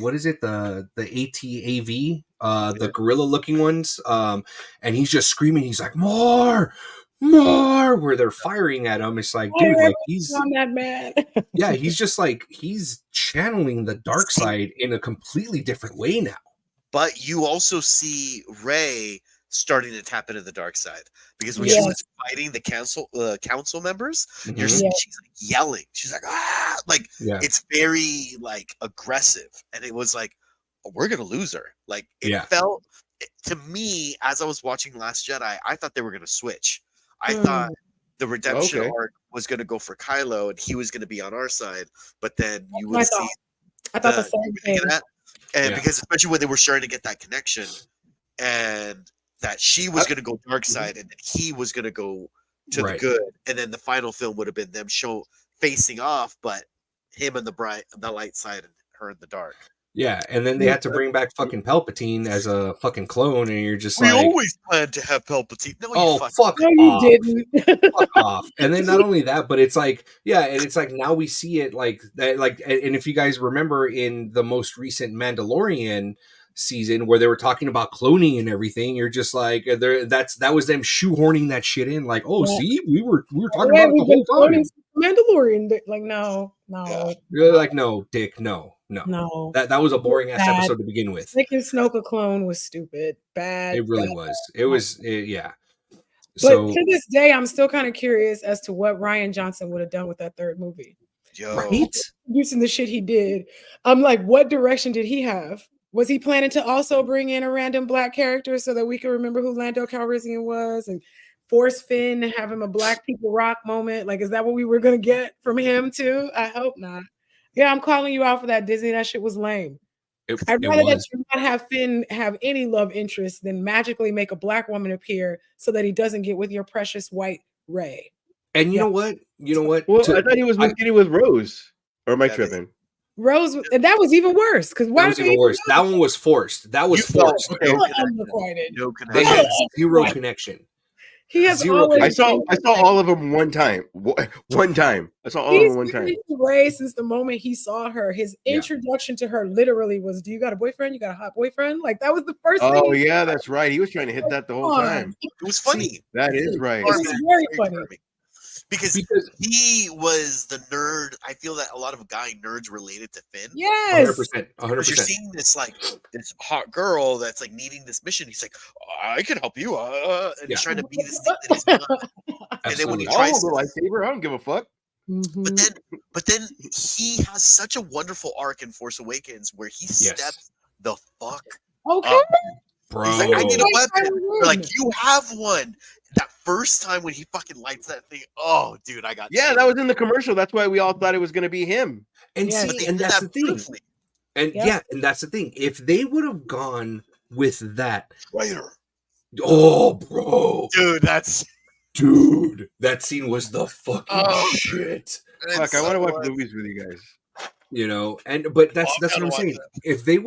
what is it, the ATAV, the gorilla looking ones, and he's just screaming. He's like, more, more, where they're firing at him. It's like, dude, like he's on that man. yeah, he's just like he's channeling the dark side in a completely different way now. But you also see Rey starting to tap into the dark side because when Yes. she was fighting the council members, you're Mhm. seeing she's like yelling. She's like, ah, like Yeah. it's very like aggressive, and it was like, we're gonna lose her. Like it Yeah. felt to me as I was watching Last Jedi, I thought they were gonna switch. I Hmm. thought the redemption Okay. arc was gonna go for Kylo, and he was gonna be on our side, but then you would I see thought the the same you would think thing. of that. And Yeah. because especially when they were starting to get that connection, and that she was going to go dark side, and then he was going to go to Right. the good, and then the final film would have been them facing off, but him and the light side, and her in the dark. Yeah, and then they had to bring back fucking Palpatine as a fucking clone, and you're just We like, always planned to have Palpatine. No, you oh, fucking fuck No, you off. didn't. Fuck off. And then not only that, but it's like, yeah, and it's like now we see it like that, like, and if you guys remember in the most recent Mandalorian season where they were talking about cloning and everything, you're just like, that was them shoehorning that shit in, like, oh, Yeah. see, we were talking Yeah, about it the we've been whole time. quoting Mandalorian. Like, no, You're like, no, Dick, no. no. That was a boring ass Bad. episode to begin with. Making Snoke a clone was stupid. Bad. It really bad. was. It was, yeah. But So to this day, I'm still kind of curious as to what Ryan Johnson would have done with that third movie. Yo. right? Using the shit he did. I'm like, what direction did he have? Was he planning to also bring in a random black character so that we can remember who Lando Calrissian was and force Finn and have him a black people rock moment? Like, is that what we were gonna get from him too? I hope not. Yeah, I'm calling you out for that, Disney. That shit was lame. I'd It rather that was. you not have Finn have any love interest than magically make a black woman appear so that he doesn't get with your precious white Rey. And you Yeah. know what? You know what? Well, To- I thought he was getting with Rose. Or am I Yeah, tripping? Rose, and that was even worse because that why was did even they worse. That one was forced. That was You- forced. okay. No unrequited? No They connection. had zero connection. He has Zero always. I saw all of them one time. One time. I saw all of He's them one time. been Ray since the moment he saw her. His Yeah. introduction to her literally was, "Do you got a boyfriend? You got a hot boyfriend?" Like that was the first thing. Oh he yeah, that's right. He was trying to hit that the whole Come on. time. It was funny. That is right. It was very funny. Charming. Because Because he was the nerd. I feel that a lot of guy nerds related to Finn. Yes. 100%. Because you're 100%. seeing this like this hot girl that's like needing this mission. He's like, I can help you. And Yeah. he's trying to be this thing that he's not. And then when Absolutely. he I'll tries hold the to, lightsaber. I don't give a fuck. Mhm. but then he has such a wonderful arc in Force Awakens where he steps the fuck Okay. up. Bro. He's like, I need a Like, weapon. I They're like, win. you have one. That first time when he fucking lights that thing, oh, dude, I got Yeah, that was in the commercial. That's why we all thought it was going to be him. and Yeah. But see, they and did that's that the thing. beautifully. And Yeah. yeah, and that's the thing. If they would have gone with that, Traitor. oh, bro, Dude, that's dude, that scene was the fucking Oh. shit. Fuck, I want to watch movies with you guys. You know, but that's I'm what I'm gonna saying. watch If they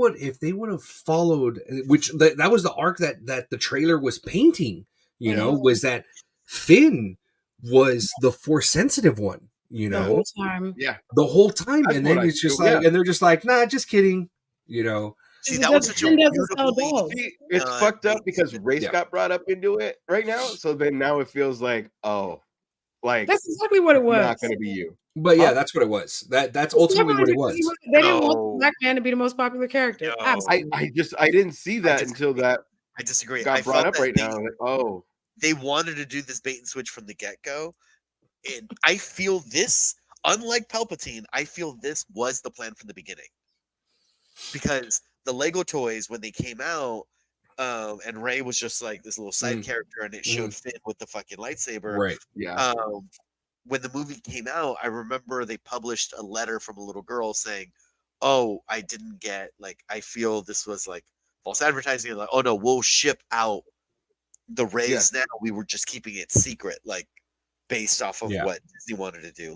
would have followed, which that was the arc that the trailer was painting. You know, was that Finn was the force sensitive one. You The know, whole time. Yeah. the whole time, That's and then what I it's just feel, like, yeah. and they're just like, nah, just kidding. You know, See, It that was doesn't- such a Finn doesn't sell beautifully. dolls. See, it's Uh, fucked up because race Yeah. got brought up into it right now. So then now it feels like, oh, like That's exactly what it was. not going to be you. but yeah, Huh? that's what it was. That's It's ultimately what never it was. because They didn't want No. the black man to be the most popular character. No. Absolutely. I didn't see that just- until that I disagree. got I brought felt up that right they, now. Like, oh, they wanted to do this bait and switch from the get go. And I feel this, unlike Palpatine, I feel this was the plan from the beginning. Because the Lego toys, when they came out, and Rey was just like this little side character, and it showed Finn with the fucking lightsaber. Right. yeah. When the movie came out, I remember they published a letter from a little girl saying, "Oh, I didn't get I feel this was like false advertising." Like, "Oh no, we'll ship out the Rays now. We were just keeping it secret, based off of Yeah. what Disney wanted to do."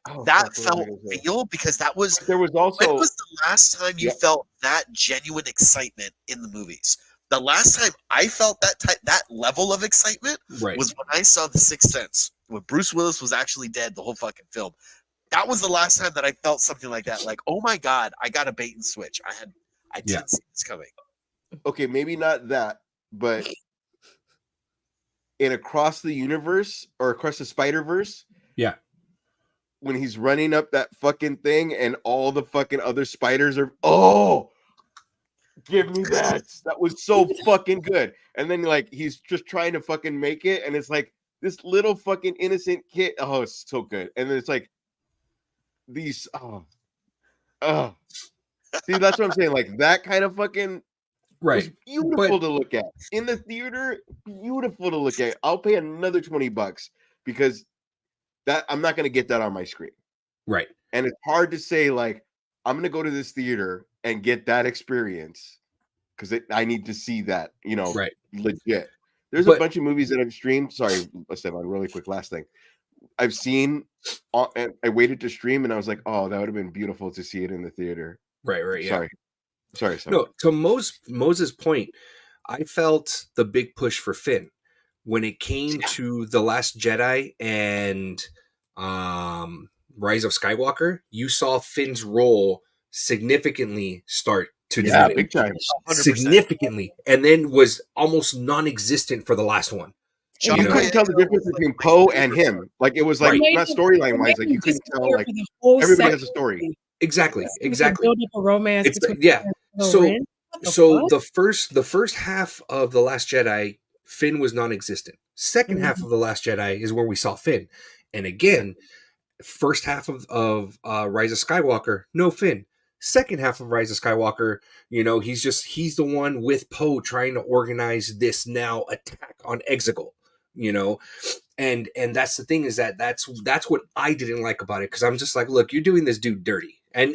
Oh, That fuck, what felt was I gonna say? real because that was. There was When also was the last time you Yeah. felt that genuine excitement in the movies? The last time I felt that level of excitement Right. was when I saw The Sixth Sense, when Bruce Willis was actually dead the whole fucking film. That was the last time that I felt something like that. Like, oh my god, I got a bait and switch. I didn't see this coming. okay, maybe not that, but in Across the Universe or Across the Spider-Verse. Yeah. When he's running up that fucking thing and all the fucking other spiders are give me that. That was so fucking good. And then like he's just trying to fucking make it, and it's like this little fucking innocent kid. Oh, it's so good. And then it's like these see, that's what I'm saying. Like that kind of fucking Right. was beautiful to look at. In the theater, beautiful to look at. I'll pay another $20 because that I'm not gonna get that on my screen. Right. And it's hard to say, like, I'm gonna go to this theater and get that experience because I need to see that, you know, right. legit. There's a bunch of movies that I've streamed. Sorry, Esteban, really quick, last thing. I've seen, and I waited to stream, and I was like, oh, that would have been beautiful to see it in the theater. Right, yeah. Sorry. No, to Moses' point, I felt the big push for Finn when it came to The Last Jedi and Rise of Skywalker. You saw Finn's role significantly start to diminish. Big time. 100%. Significantly, and then was almost non-existent for the last one. You couldn't tell the difference between Poe and him. Like it was like not storyline wise, like you couldn't tell. Like everybody has a story. Exactly. Build up a romance. It's so the first half of The Last Jedi, Finn was non-existent. Second half of The Last Jedi is where we saw Finn, and again, first half of Rise of Skywalker, no Finn. Second half of Rise of Skywalker, you know, he's the one with Poe trying to organize this now attack on Exegol, you know, and that's the thing is that's what I didn't like about it, because I'm just like, look, you're doing this dude dirty, and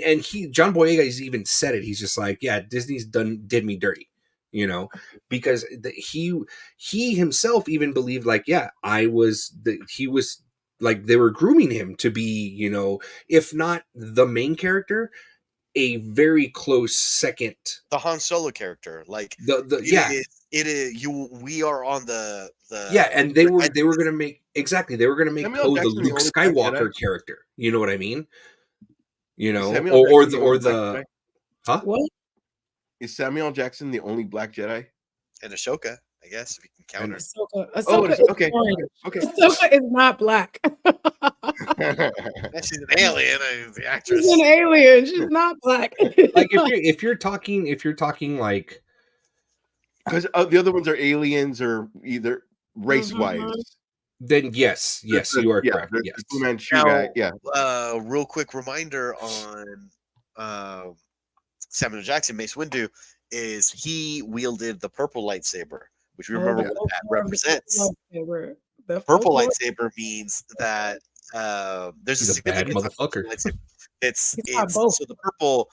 John Boyega has even said it. He's just like, yeah, Disney's did me dirty, you know, because he himself even believed like, yeah, he was like they were grooming him to be, you know, if not the main character, a very close second, the Han Solo character, like we are on the and they were gonna make Poe the Luke Skywalker character, you know what I mean, you know, or the what is Samuel Jackson the only Black Jedi? And Ahsoka, I guess, if you can count her. Ahsoka okay. Ahsoka is not black. She's an alien. The actress. She's an alien. She's not black. Like if you're talking like, because the other ones are aliens or either race wise. Then yes, you are correct. Yes. Now, real quick reminder on Samuel Jackson, Mace Windu, is he wielded the purple lightsaber, which we remember what that represents. The purple lightsaber means that there's a significant motherfucker. It's so the purple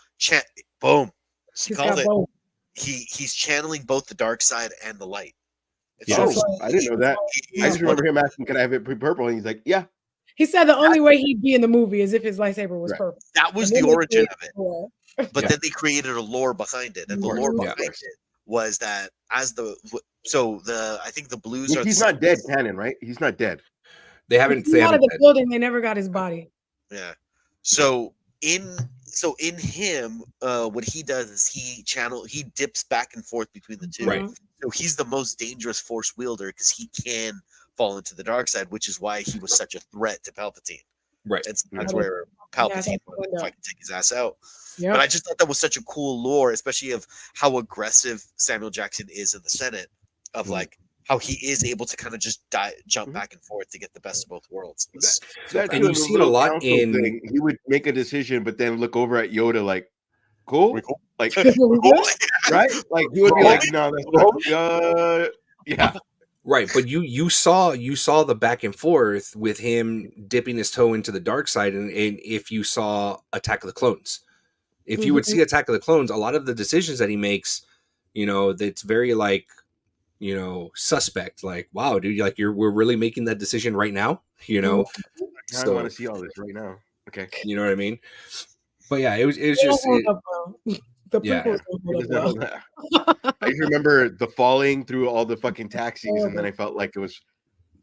boom. He called it. He's channeling both the dark side and the light. I didn't know that. I just remember him asking, "Can I have it purple?" And he's like, "Yeah." He said the only way he'd be in the movie is if his lightsaber was purple. That was the origin of it. But then they created a lore behind it, and the lore behind it was that I think the blues are. He's not dead, canon, right? He's not dead. They haven't. Out of the building, they never got his body. Yeah. So in him, what he does is he dips back and forth between the two. Right. So he's the most dangerous Force wielder because he can fall into the dark side, which is why he was such a threat to Palpatine. Right. That's where Palpatine would fucking take his ass out. Yep. But I just thought that was such a cool lore, especially of how aggressive Samuel Jackson is in the Senate, of like how he is able to kind of just jump back and forth to get the best of both worlds. And you see it a lot in thing. He would make a decision, but then look over at Yoda like, cool? Like, right? Like he would be like, no, that's not, yeah. Right, but you saw the back and forth with him dipping his toe into the dark side, and if you saw Attack of the Clones, if you would see Attack of the Clones, a lot of the decisions that he makes, you know, that's very like, you know, suspect. Like, wow, dude, like we're really making that decision right now, you know. I don't want to see all this right now. Okay, you know what I mean? But yeah, it was just. I remember the falling through all the fucking taxis, and then I felt like it was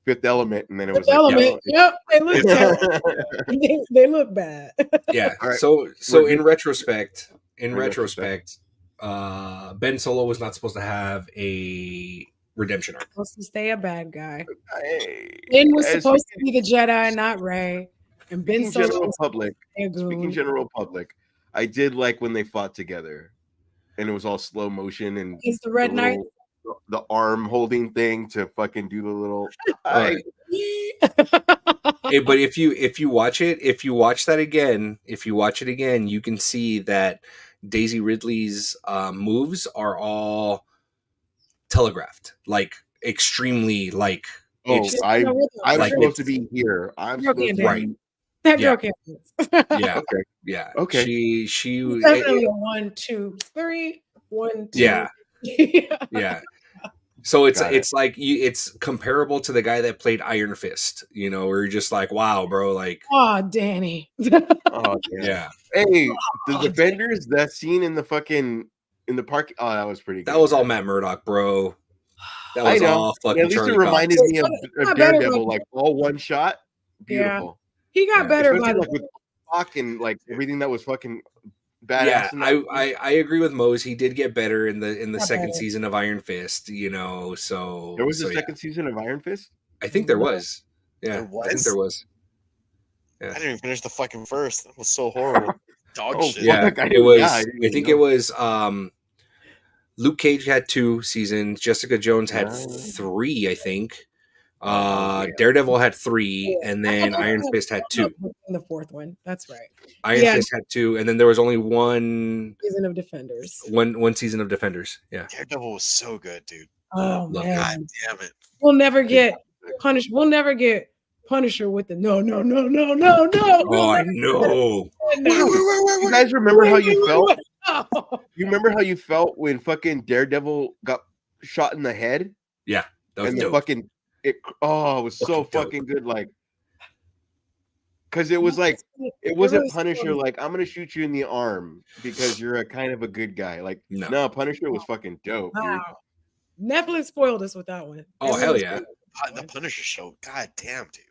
Fifth Element, and then it was Element. Yep, they look terrible. they look bad. Yeah. Right. So in retrospect, Ben Solo was not supposed to have a redemption arc. Supposed to stay a bad guy. Hey, Ben was as supposed to be the Jedi, not Rey. And Ben speaking Solo general was public, a goon. speaking general public, I did like when they fought together, and it was all slow motion and He's the Red Knight. the arm holding thing to fucking do the little. Right. Hey, but if you watch it, if you watch it again, you can see that Daisy Ridley's moves are all telegraphed, like extremely like. Oh, it's, I'm like supposed it's- to be here. I'm You're supposed to getting right. be. That Yeah. girl can't dance. Yeah, Okay. yeah. Okay. She It's definitely a 1, 2, 3, 1, 2. Yeah. Yeah. So Got it's like it's comparable to the guy that played Iron Fist, you know, where you're just like, wow, bro, like, Oh, Danny. Oh, damn. yeah, Hey, the Defenders, that scene in the fucking in the park. Oh, that was pretty good. that was all Matt Murdock, bro. That was I know. all fucking At least Charlie it reminded Cox. me of Not better, Daredevil, but- like all one shot. Beautiful. He got Yeah, better Especially by like with Hawk and like everything that was fucking badass. Yeah, in that movie. I agree with Mose. He did get better in the Got second better. season of Iron Fist, you know. So There was so, a second season of Iron Fist. I think there was. Yeah, There I think there was. I didn't even finish the fucking first. That was so horrible. Dog Oh, shit. Yeah, Fuck, I it didn't- was. yeah, I I didn't think know. it was. Luke Cage had 2 seasons. Jessica Jones had Oh. 3, I think. Yeah. Daredevil had 3, and I then thought Iron that Fist had 2. in the fourth one. That's right. Iron Yeah. Fist had 2, and then there was only one Season of Defenders. season of Defenders. Yeah, Daredevil was so good, dude. Oh Love man, God damn it. we'll never get punished. We'll never get Punisher with the no. Oh, I know. You guys remember how you felt? Oh, You remember how you felt when fucking Daredevil got shot in the head That was and the dope. fucking it? Oh, it was so Fucking dope. fucking good. Like, because it was like it wasn't Punisher. Like, I'm gonna shoot you in the arm because you're a kind of a good guy. Like, No. no, Punisher was fucking dope, dude. Wow. Netflix spoiled us with that one. Oh, It hell really yeah. spoiled The us. Punisher show. God damn, dude.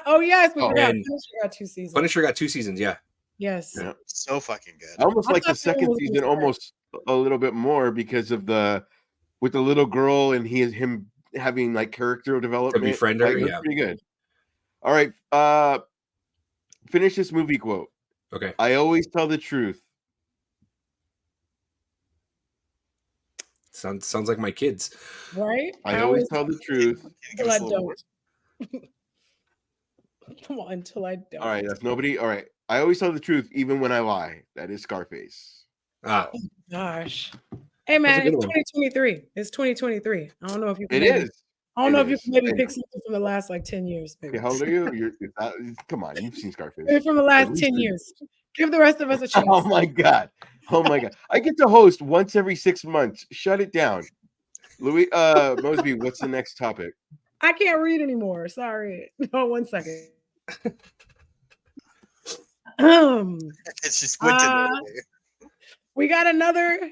Oh yes, we Oh, forgot. and Punisher got 2 seasons. Punisher got 2 seasons. Yeah, Yes. Yeah. So fucking I good. almost I like the thought that second was gonna season start. almost a little bit more because of with the little girl and him having like character development. befriend her, Like, it was yeah. pretty good. All right, finish this movie quote. okay. I always tell the truth. Sounds like my kids. Right? I always tell the truth. Can you give Until us I a little more? don't. Come on, until I don't. All right, that's nobody. All right, I always tell the truth even when I lie. That is Scarface. Ah, Gosh. Hey man, good it's one. 2023. It's 2023. I don't know if you can It maybe, is. I don't It know if you is. can maybe I pick know. something from the last like 10 years. Maybe. Okay, how old are you? Come on, you've seen Scarface. Maybe from the last least 10 three. years. Give the rest of us a chance. Oh my god. Oh my god. I get to host once every 6 months. Shut it down. Louis Mosby, what's the next topic? I can't read anymore. Sorry. No, 1 second. It's just squinted. We got another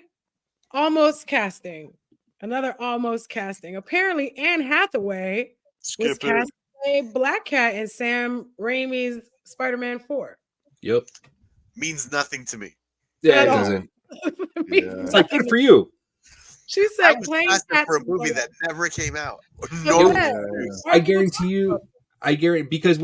almost casting. Apparently, Anne Hathaway was Skip it. cast a Black Cat in Sam Raimi's Spider-Man 4. yep. Means nothing to me. Yeah, At it all. doesn't. Yeah. It's like good for you. She I said was playing casted cats for a is movie like- that never came out. No, No, I guarantee you. Because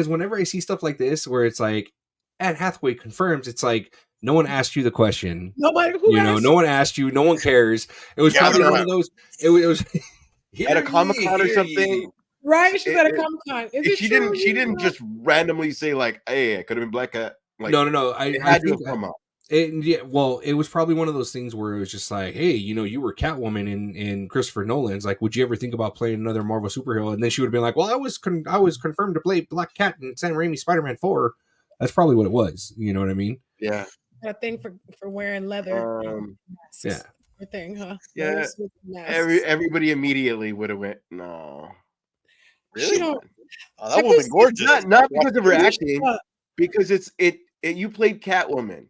whenever I see stuff like this where it's like Anne Hathaway confirms, it's like no one asked you the question. Nobody who You know, asked no one asked you. No one cares. It was Yeah, probably no. one of those. It was At a Comic-Con or something. right? She's at a It- Comic Con. Is it She true? didn't just randomly say like, hey, it could have been Black Cat. Like, No. it I had to think have come out. it was probably one of those things where it was just like, hey, you know, you were Catwoman in Christopher Nolan's. Like, would you ever think about playing another Marvel superhero? And then she would have been like, well, I was confirmed to play Black Cat in Sam Raimi's Spider-Man 4. That's probably what it was. You know what I mean? Yeah. A thing for wearing leather. Masks. Yeah. Your thing, huh? Yeah. Those with masks. Everybody immediately would have went, no. She don't. Oh, that woman gorgeous. Not because of her acting, Uh, because you played Catwoman.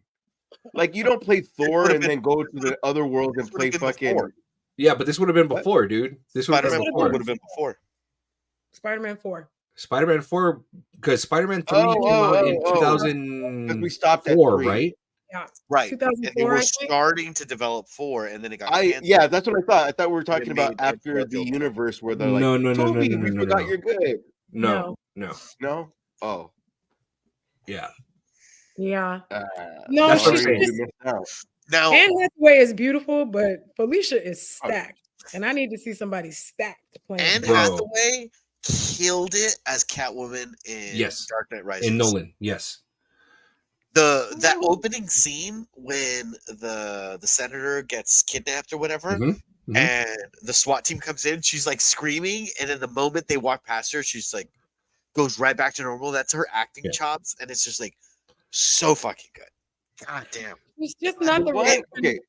Like, you don't play Thor would've and then go to the other world and This play would've been fucking. before. Yeah, but this would have been What? before, dude. This would have been Spider-Man 4 before. would have been before. Spider-Man 4. Spider-Man 4, because Spider-Man 3 Oh, came out in oh. 2004, Because we stopped at 3. right? Yeah, Right. And they 2004, were I think. starting to develop 4, and then it got canceled. Yeah, that's what I thought. I thought we were They talking about made after Garfield the film. universe where they're like, No. Toby, we forgot you're good. No. No? Oh. Yeah. Sorry, No, That's what I'm she's saying. we just missed out. Now, Anne Hathaway is beautiful, but Felicia is Oh. stacked, and I need to see somebody stacked playing. Anne Bro. Hathaway killed it as Catwoman in Yes. Dark Knight Rises. In Nolan, yes. That opening scene when the senator gets kidnapped or whatever, Mhm. and the SWAT team comes in, she's like screaming, and in the moment they walk past her, she's like goes right back to normal. That's her acting Yeah. chops, and it's just like so fucking good. God damn. She's just not the What? right Okay.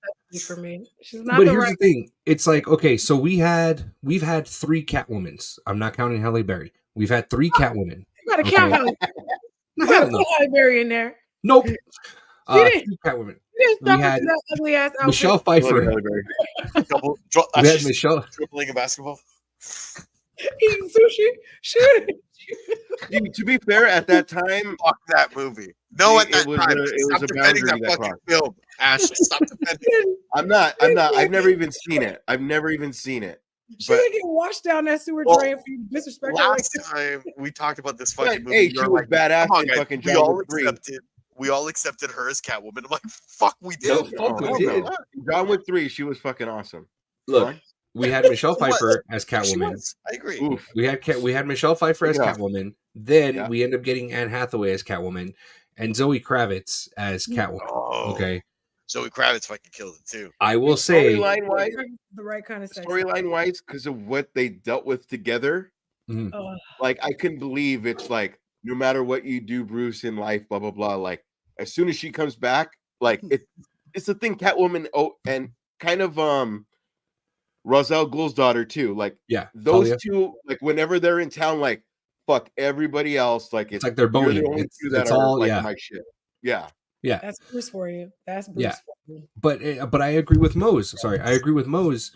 for me. She's not But the here's right. the thing. It's like, okay, so we've had 3 Catwomans. I'm not counting Halle Berry. We've had 3 Catwomen. You gotta Okay. count Halle. You Hell gotta no. put Halle Berry in there. Nope. She 3 Catwomen. didn't We stop her had to that ugly ass outfit. Michelle Look, Pfeiffer. Halle Berry. We had She's Michelle. dribbling a basketball. Eating sushi. Shit. Dude, to be fair, at that time, Fuck that movie. No, at It that was time. a- it Stop was a defending that boundary that fucking crossed. film. Ash, stop defending. I'm not. I've never even seen it. I've never even seen it. She But didn't get washed down that sewer Well, drain for you to disrespect her like Last that. time we talked about this but, fucking movie, hey, you she were was like, badass come on, in guys. fucking We John all Wick 3. accepted her as Catwoman. I'm like, fuck, we No, did. fuck, we hell did. no. John Wick 3, she was fucking awesome. Look, we had Michelle She was. Pfeiffer as She Catwoman. was. I agree. Oof. We had Michelle Pfeiffer as Yeah. Catwoman. Then Yeah. we end up getting Anne Hathaway as Catwoman and Zoe Kravitz as Catwoman. Oh, Okay. Zoe Kravitz fucking killed it too. I will say, Storyline wise, The right kind of sex. because of what they dealt with together, Mhm. like I couldn't believe it's like no matter what you do, Bruce, in life, blah blah blah. Like as soon as she comes back, like it's the thing, Catwoman. Oh, and kind of Ra's al Ghul's daughter too. Like yeah, those Talia. two, like whenever they're in town, like fuck everybody else. Like It's like they're you're boning. the only two that It's are all like yeah. my shit. Yeah. That's Bruce for you. That's Bruce Yeah. for you. But I agree with Mose. Sorry, I agree with Mose.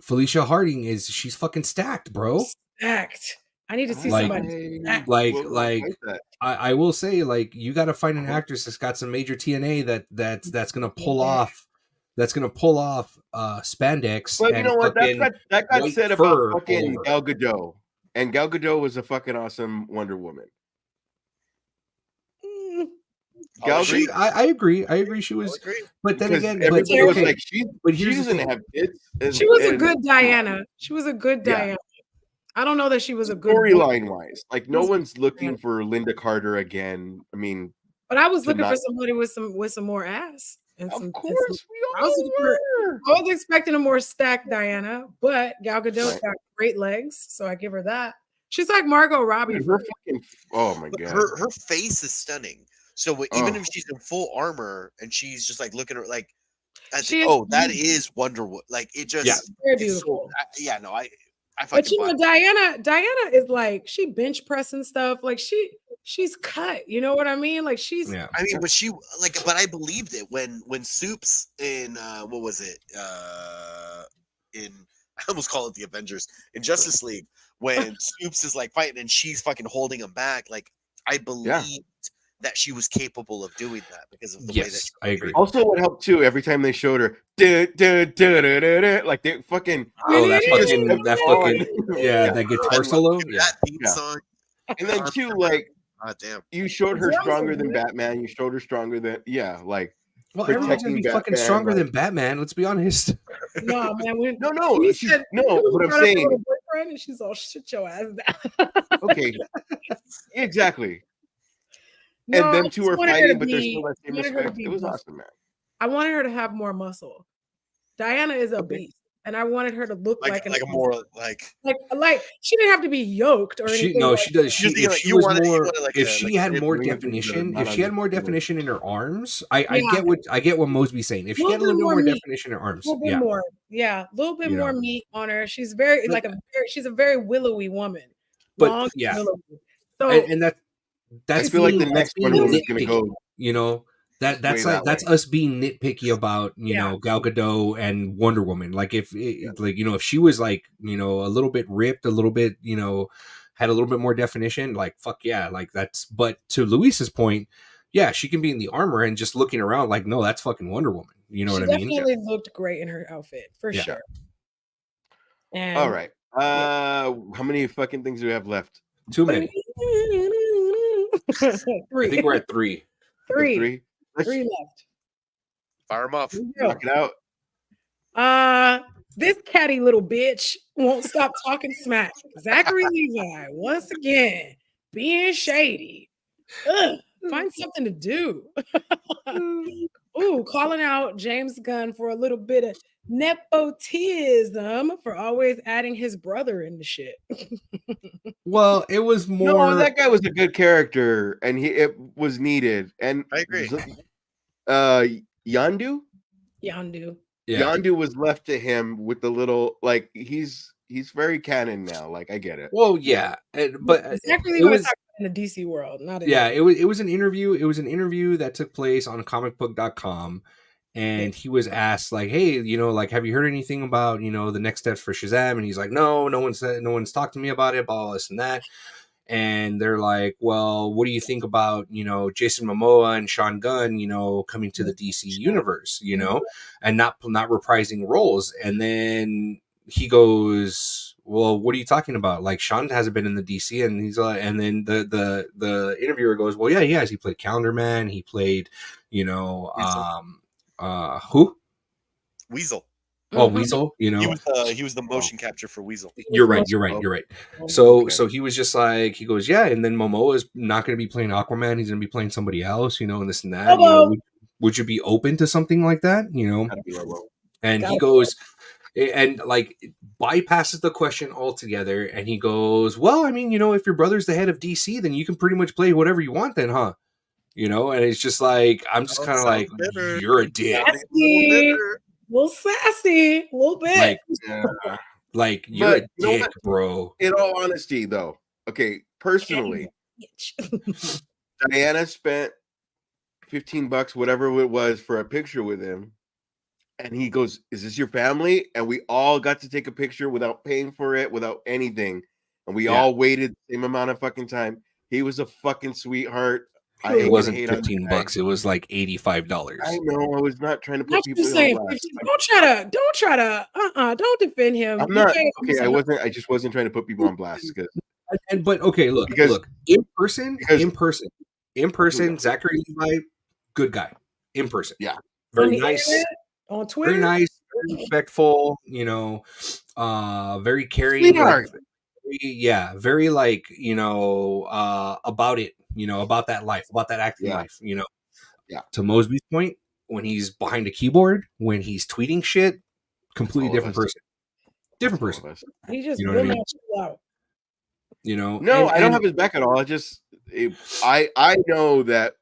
Felicia Harding she's fucking stacked, bro. Stacked. I need to see Like- somebody. like- Well, like- that. I will say, like, you got to find an actress that's got some major TNA that's gonna pull off spandex. But you and know what? fucking That got white said fur about fucking over. Gal Gadot, and Gal Gadot was a fucking awesome Wonder Woman. Gal agree. Gadot, I agree. I agree. She I was, agree. but then because again, everybody but, was okay, like, but she here's the doesn't thing. have kids. She was a and good Diana. She was a good Yeah. Diana. I don't know that she was a good storyline wise. Like no She's- one's looking for Linda Carter again. I mean, but I was to looking for not- somebody with some more ass. And of some, course we I was all looking for- were. I was expecting a more stacked Diana, but Gal Gadot Right. got great legs, so I give her that. She's like Margot Robbie. Dude, for her me. fucking, oh my But god. her face is stunning. So even Oh. if she's in full armor and she's just like looking at her like, I She think, is oh, that beautiful. is Wonder Woman. Like it just, Yeah. Very it's beautiful. so, I But fucking you know, buy it. Diana is like she bench pressing stuff. Like she's cut. You know what I mean? Like she's Yeah. I mean, but she like, but I believed it when Soups in what was it? In I almost call it the Avengers in Justice League when Soups is like fighting and she's fucking holding him back. Like I believed that she was capable of doing that because of the way that Yes, she I agree. Also, what helped too, every time they showed her, like they fucking, Oh, that she just fucking, kept that going. fucking, yeah, that guitar solo. Yeah. that theme Yeah. song. And then too, like God damn. you showed her Drums are stronger than good. Batman. You showed her stronger than like Well, everyone's gonna protecting be fucking Batman, stronger like- than Batman. Let's be honest. no man. no. He She's, said- no, he was what I'm brought up with saying. her boyfriend, and she's all shit your ass down. Okay, exactly. No, And I them two just are wanted her fighting, to but there's be- still that same I wanted her to respect. be It was muscle. awesome, man. I wanted her to have more muscle. Diana is a Okay. beast, and I wanted her to look Like an a more like like she didn't have to be yoked or anything. No, like she does. that. She, thinking if like she you was wanted- you more, wanted like if a- she like had if more we had definition, not if she had on more the- definition in her arms, I Yeah. get what Mosby's saying. If she Little had a little bit bit more more meat. definition in her arms, A little bit yeah, more, a little bit You more know. meat on her. She's very But- she's a very willowy woman. But, Long, yeah. willowy. So and I that's feel like the being- next that's being Wonder Woman's gonna nitpicky, go. You know, that's way like that that's way. us being nitpicky about Gal Gadot and Wonder Woman. Like if if she was like a little bit ripped, a little bit had a little bit more definition, like fuck yeah, like that's. But to Luis's point, yeah, she can be in the armor and just looking around like, no, that's fucking Wonder Woman. You know She what I mean? definitely looked great in her outfit for Yeah. sure. And All right. How many fucking things do we have left? Too many. three. I think we're at 3. three. Three. Let's Three left. Fire them off. Here we go. knock it out. This catty little bitch won't stop talking smack. Zachary Levi, once again, being shady. Ugh, find something to do. Ooh, calling out James Gunn for a little bit of nepotism for always adding his brother into shit. Well, it was more. No, that guy was a good character, and it was needed. And I agree. Yandu. Yandu. Yeah. Yandu was left to him with the little like he's very canon now. Like I get it. Well, yeah, but Zachary it Levi was in the DC world, not in yeah. It was an interview. It was an interview that took place on comicbook.com, and he was asked like, "Hey, like, have you heard anything about the next steps for Shazam?" And he's like, "No one's talked to me about it, about all this and that." And they're like, "Well, what do you think about Jason Momoa and Sean Gunn, coming to the DC universe, and not reprising roles?" And then he goes, "Well, what are you talking about? Like, Sean hasn't been in the DC," and he's like, and then the interviewer goes, "Well, yeah, he has. He played Calendar Man. He played, who? Weasel. Oh, Weasel. He was the motion capture for Weasel. You're right. So he was just like, he goes, yeah, and then Momoa is not going to be playing Aquaman. He's going to be playing somebody else, and this and that. Would you be open to something like that? And he goes, and like bypasses the question altogether, and he goes, well, I mean, if your brother's the head of DC, then you can pretty much play whatever you want, then, huh? And it's just like, I'm just kind of like, you're a dick. A little sassy, a little bit. Like you're a dick, bro. In all honesty, though, okay, personally, Diana spent $15, whatever it was, for a picture with him, and he goes, "Is this your family?" And we all got to take a picture without paying for it, without anything, and we all waited the same amount of fucking time. He was a fucking sweetheart. It wasn't $15. It was like $85. I know. I was not trying to put people. Saying, don't try to. Don't defend him. I'm not okay. I just wasn't trying to put people on blast. But okay, look. In person, Zachary Levi, good guy. In person, yeah, very nice. On Twitter, very nice, very respectful. Very caring. Sweetheart. Very like about it. About that life, about that acting life, To Mosby's point, when he's behind a keyboard, when he's tweeting shit, completely different person. Different person. He just will not chill out. No, I don't have his back at all. I know that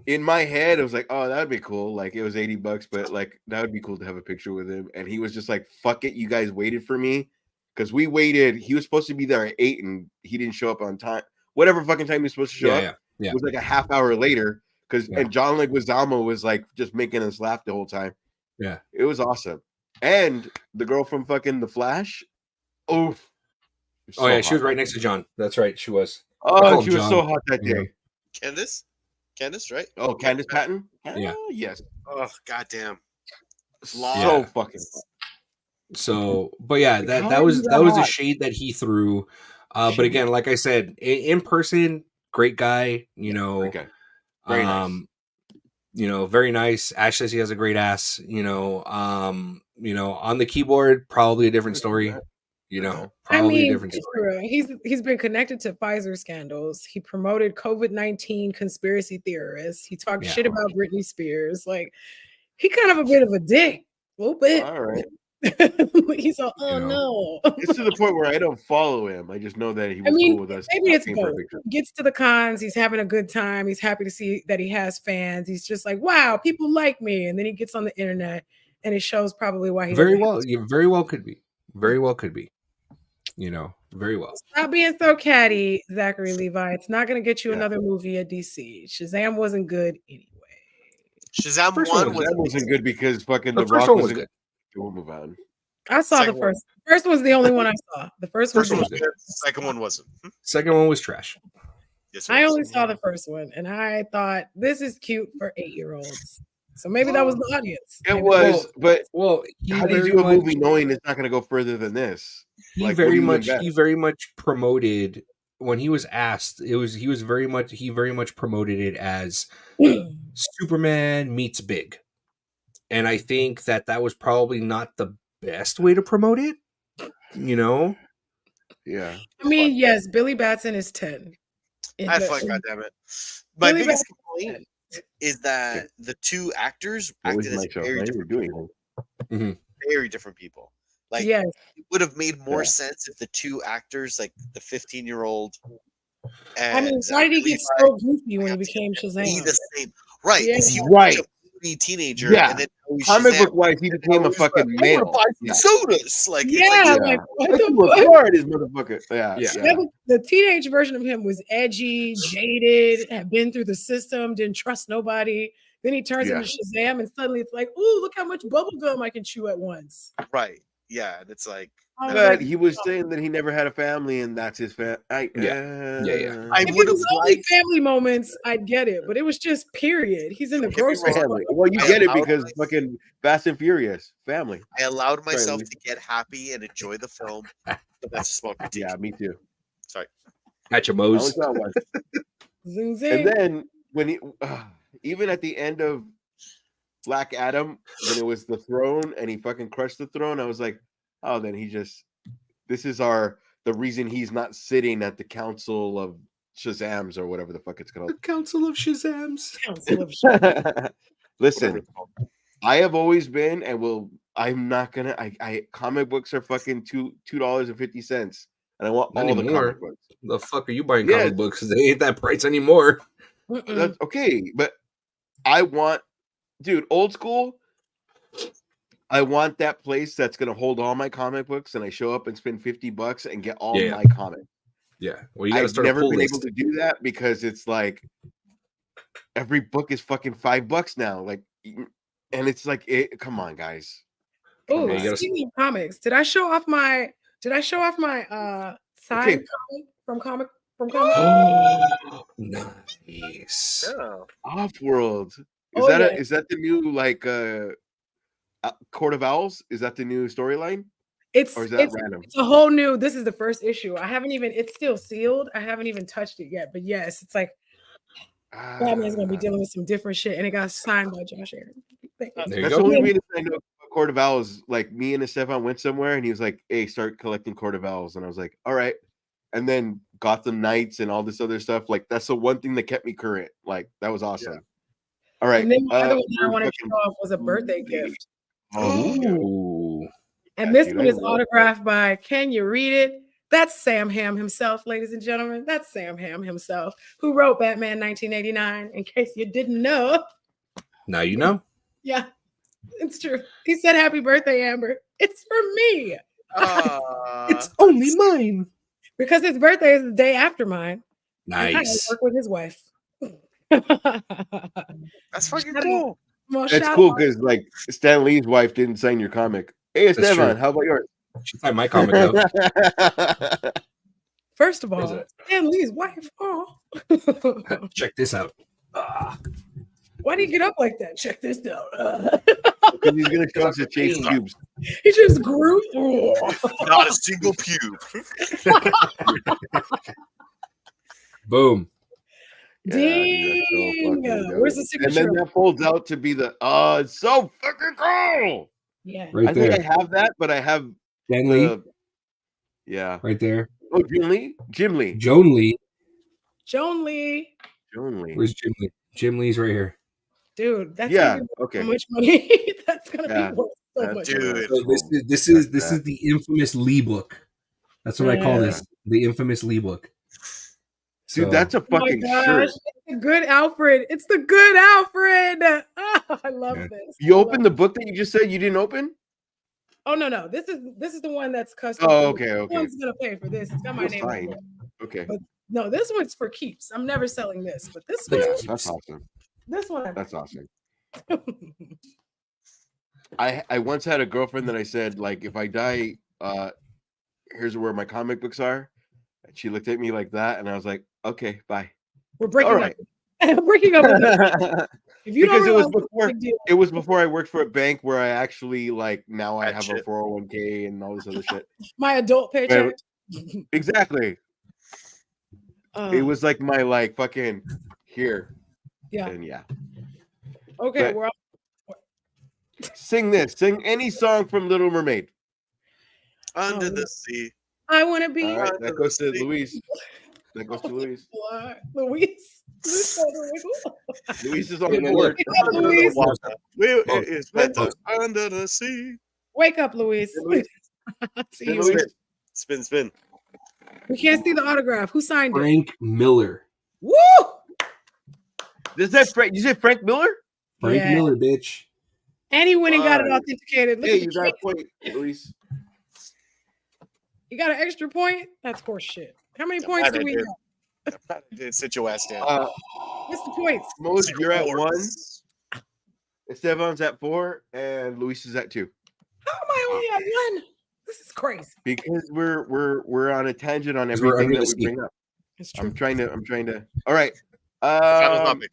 in my head, it was like, oh, that'd be cool. Like, it was $80, but like, that would be cool to have a picture with him. And he was just like, fuck it, you guys waited for me. Because we waited. He was supposed to be there at 8 and he didn't show up on time. Whatever fucking time he was supposed to show up. It was like a half hour later. And John Leguizamo was like just making us laugh the whole time. Yeah. It was awesome. And the girl from fucking The Flash. Oof. So yeah, she was right next to John. That's right. She was. Oh, she was so hot that day. Candace, right? Oh, Candace Patton? Yeah. Yes. Oh, goddamn. So fucking hot. So, but yeah, that was a shade that he threw. But again, like I said, in person, great guy. Okay. Very nice. Very nice. Ash says he has a great ass. On the keyboard, probably a different story. Probably a different story. He's been connected to Pfizer scandals. He promoted COVID-19 conspiracy theorists. He talked shit about Britney Spears. Like, he kind of a bit of a dick, a little bit. All right. He's all, no. It's to the point where I don't follow him. I just know that he was cool with us. Maybe it's both. He gets to the cons, he's having a good time. He's happy to see that he has fans. He's just like, wow, people like me. And then he gets on the internet and it shows probably why he very well could be. Very well could be. Very well. Stop being so catty, Zachary Levi. It's not going to get you another movie at DC. Shazam wasn't good anyway. Shazam wasn't good because fucking The Rock wasn't good. We'll move on. I saw the first. First was the only one I saw. The first one was good. The second one wasn't. Second one was trash. Yes, I yes. only saw the first one, and I thought this is cute for 8-year-olds. So maybe that was the audience. It Maybe was, but Well, he how do you very do a much movie knowing it's not going to go further than this? he Like, what do very you much invest? he very much promoted when he was asked. He very much promoted it as Superman meets Big, and I think that was probably not the best way to promote it. You know, Yeah. I mean, yes, Billy Batson is 10. I had fun, goddammit. My Billy biggest Batson complaint is that the two actors Always acted as my show. very I didn't different, do anything. very different people. Like, Yes. it would have made more Yeah. sense if the two actors, like the 15-year-old and I mean, why did he Zachary get Levi, so goofy when he got to became be Shazam? the same? Right, Yeah. because he was Right. such a moody teenager, Yeah. and then now he's Comic Shazam, book wise, he and became now a he's fucking like, I want male. to buy some Yeah. sodas. Like, Yeah, it's like, like what I the threw a fuck? car at his motherfucker. Yeah. Yeah. Yeah. That was- the teenage version of him was edgy, jaded, had been through the system, didn't trust nobody. Then he turns Yeah. into Shazam, and suddenly it's like, ooh, look how much bubble gum I can chew at once. right, yeah, and it's like, I was But like, he was saying that he never had a family, and that's his Yeah. I I if would it have was only liked. family moments, I'd get it, but it was just period. He's in the Don't get me grocery wrong. store. family. Well, you I get it allowed because my- fucking Fast and Furious family. I allowed myself Lee. to get happy and enjoy the film, but that's a small critique. Yeah, me too. Sorry. at your I only Mo's. saw one. Zoom And zing. then when he, even at the end of Black Adam, when it was the throne and he fucking crushed the throne, I was like, oh, then this is the reason he's not sitting at the council of Shazams or whatever the fuck it's The called. Council of Shazams. Council of Shit. Whatever Listen, it's called. I have always been and will. I'm not gonna. I comic books are fucking $2.50, and I want Not all the anymore. comic books. The fuck are you buying Yes. comic books? They ain't that price anymore. Mm-mm. That's okay, but I want, dude, old school. I want that place that's gonna hold all my comic books, and I show up and spend $50 and get all Yeah. my comics. Yeah. Well, you got to I've start a never pull been list. able to do that because it's like every book is fucking $5 now. Like, and it's like, come on, guys. Oh, Yeah, you gotta- speaking of comics, did I show off my signed Okay. comic from comic? Oh, nice. Yeah. Off World. Oh, yeah. Is that the new like Court of Owls? Is that the new storyline? It's Or is that it's, random? it's a whole new. This is the first issue. It's still sealed. I haven't even touched it yet. But yes, it's like Batman's gonna be dealing with some different shit, and it got signed by Josh Aaron. Thank you. There you That's go. the only reason I know Court of Owls. Like me and Estefan went somewhere and he was like, hey, start collecting Court of Owls. And I was like, all right. And then Gotham Knights and all this other stuff. Like that's the one thing that kept me current. Like that was awesome. All right. And then the other one that I we're wanted to fucking- show off was a birthday gift. Oh, Ooh. And Yeah, this dude, one I is love- autographed by, can you read it? That's Sam Hamm himself, ladies and gentlemen. That's Sam Hamm himself, who wrote Batman 1989, in case you didn't know. Now you know. Yeah, it's true. He said, happy birthday, Amber. It's for me. It's only mine. Because his birthday is the day after mine. And I Nice. work with his wife. That's fucking Shout cool. Well, That's shout cool out- because like Stan Lee's wife didn't sign your comic. Hey, That's Esteban, true. how about yours? She signed my comic though. First of What is all, it? Stan Lee's wife. Oh. Check this out. Ah. Why do you get up like that? Check this out. Because he's gonna show us the chase cubes. He just grew. Oh. Not a single pube. Boom. Yeah, dude, that's so Dang. fucking dope. Where's the And signature? then that folds out to be the it's so fucking cool. Yeah. Right I think there. I have that, but I have Dan Lee. yeah. Right there. Oh, Jim Lee? Jim Lee. Joan Lee. Joan Lee. Jim Lee. Where's Jim Lee? Jim Lee's right here. Dude, that's Yeah, gonna be okay. so much money. That's gonna Yeah, be worth so that's much Dude. money. So this is the infamous Lee book. That's what I call Yeah. this. The infamous Lee book. Dude, So- that's a Oh my fucking gosh, shirt. it's the good Alfred. It's the good Alfred. Oh, I love Yeah. this. You I opened love the book that you just said you didn't open? Oh no. This is the one that's custom. Oh, for- okay, This okay. one's gonna pay for this. It's got my That's name on fine. it. Okay. But no, this one's for keeps. I'm never selling this, but this Yeah. one, That's awesome. this one. That's awesome. I once had a girlfriend that I said, like, if I die, here's where my comic books are. And she looked at me like that, and I was like, okay, bye. We're breaking All right. up. Breaking up. If you Because don't it was realize it's a before big deal. it was before I worked for a bank where I actually like now I That have a shit. 401k and all this other shit. My adult paycheck. Exactly. It was like my like fucking here. Yeah. And yeah. Okay. But- We're all, Sing this. Sing any song from Little Mermaid. Under Oh, the sea. I want to be All right, that goes to Honestly. Luis. That goes to Luis. Luis. Luis told her wiggle. Luis is on Yeah, the no, board. Luis. It's better under the sea. Wake up, Luis. Luis. See Hey, you. Luis. Spin, spin. We can't see the autograph. Who signed it? Frank Miller. Woo! Is that Frank? You said Frank Miller? Frank Yeah. Miller, bitch. And he went and got it Alright. authenticated. Look Hey, at you the got a cake. point, Luis. You got an extra point? That's horse shit. How many points glad do I we did. have? I'm glad I did. Sit your ass down. What's the points? Mose, you're at Wars. 1. Esteban's at 4, and Luis is at 2. How am I only at 1? This is crazy. Because we're on a tangent on 'Cause we're everything under that the we sea. bring up. It's true. I'm trying to. All right. Final topic.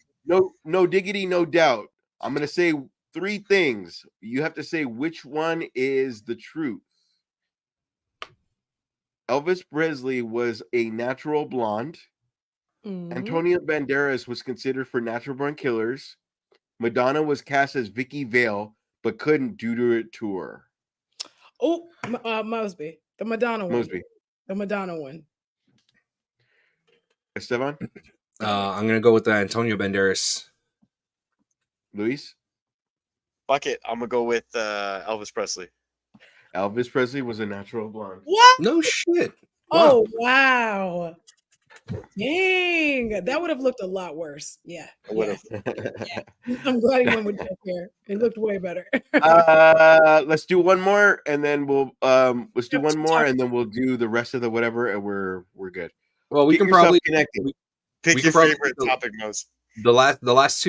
No diggity, no doubt. I'm gonna say 3 things. You have to say which one is the truth. Elvis Presley was a natural blonde. Mhm. Antonio Banderas was considered for Natural Born Killers. Madonna was cast as Vicky Vale, but couldn't due to a tour. Oh, Mosby. The Madonna one. Mosby. The Madonna one. Esteban? I'm gonna go with Antonio Banderas. Luis? Fuck it. I'm gonna go with Elvis Presley. Elvis Presley was a natural blonde. What? No shit. Oh, wow. Dang. That would have looked a lot worse. Yeah. I would've. I'm glad he went with Jeff here. It looked way better. Let's do one more and then we'll do the rest of the whatever and we're good. Well, we Get can yourself probably connected. Pick We your can probably- favorite topic, Mose. the last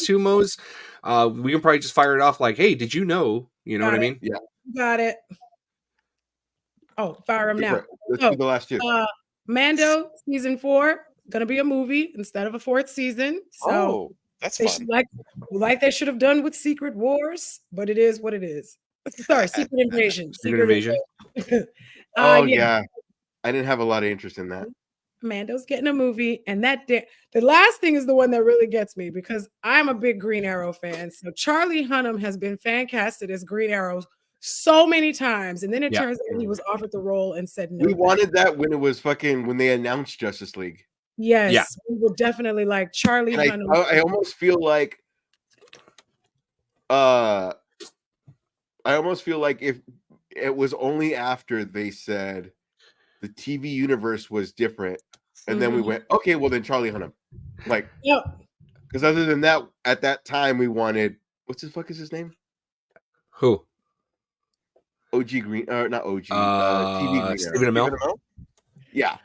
two Mo's. We can probably just fire it off like, hey, did you know? You know Got what I it. mean? Got it. Oh, fire him now. Let's Oh, do the last 2. Mando season 4 gonna be a movie instead of a 4th season. So Oh, that's they fun. should, like they should have done with Secret Wars, but it is what it is. Sorry, Secret Invasion. Secret Invasion. Yeah. I didn't have a lot of interest in that. Mando's getting a movie, and the last thing is the one that really gets me because I'm a big Green Arrow fan. So Charlie Hunnam has been fan casted as Green Arrow so many times, and then it turns out he was offered the role and said no. We wanted that when it was when they announced Justice League. Yes, we will definitely like Charlie And Hunnam. I almost feel like if it was only after they said the TV universe was different, and then we went, okay, well then Charlie Hunnam. Like, Yep. because other than that, at that time we wanted what's the fuck is his name? Who? OG Green, not OG, TV Green Stephen Arrow. Amell. Yeah,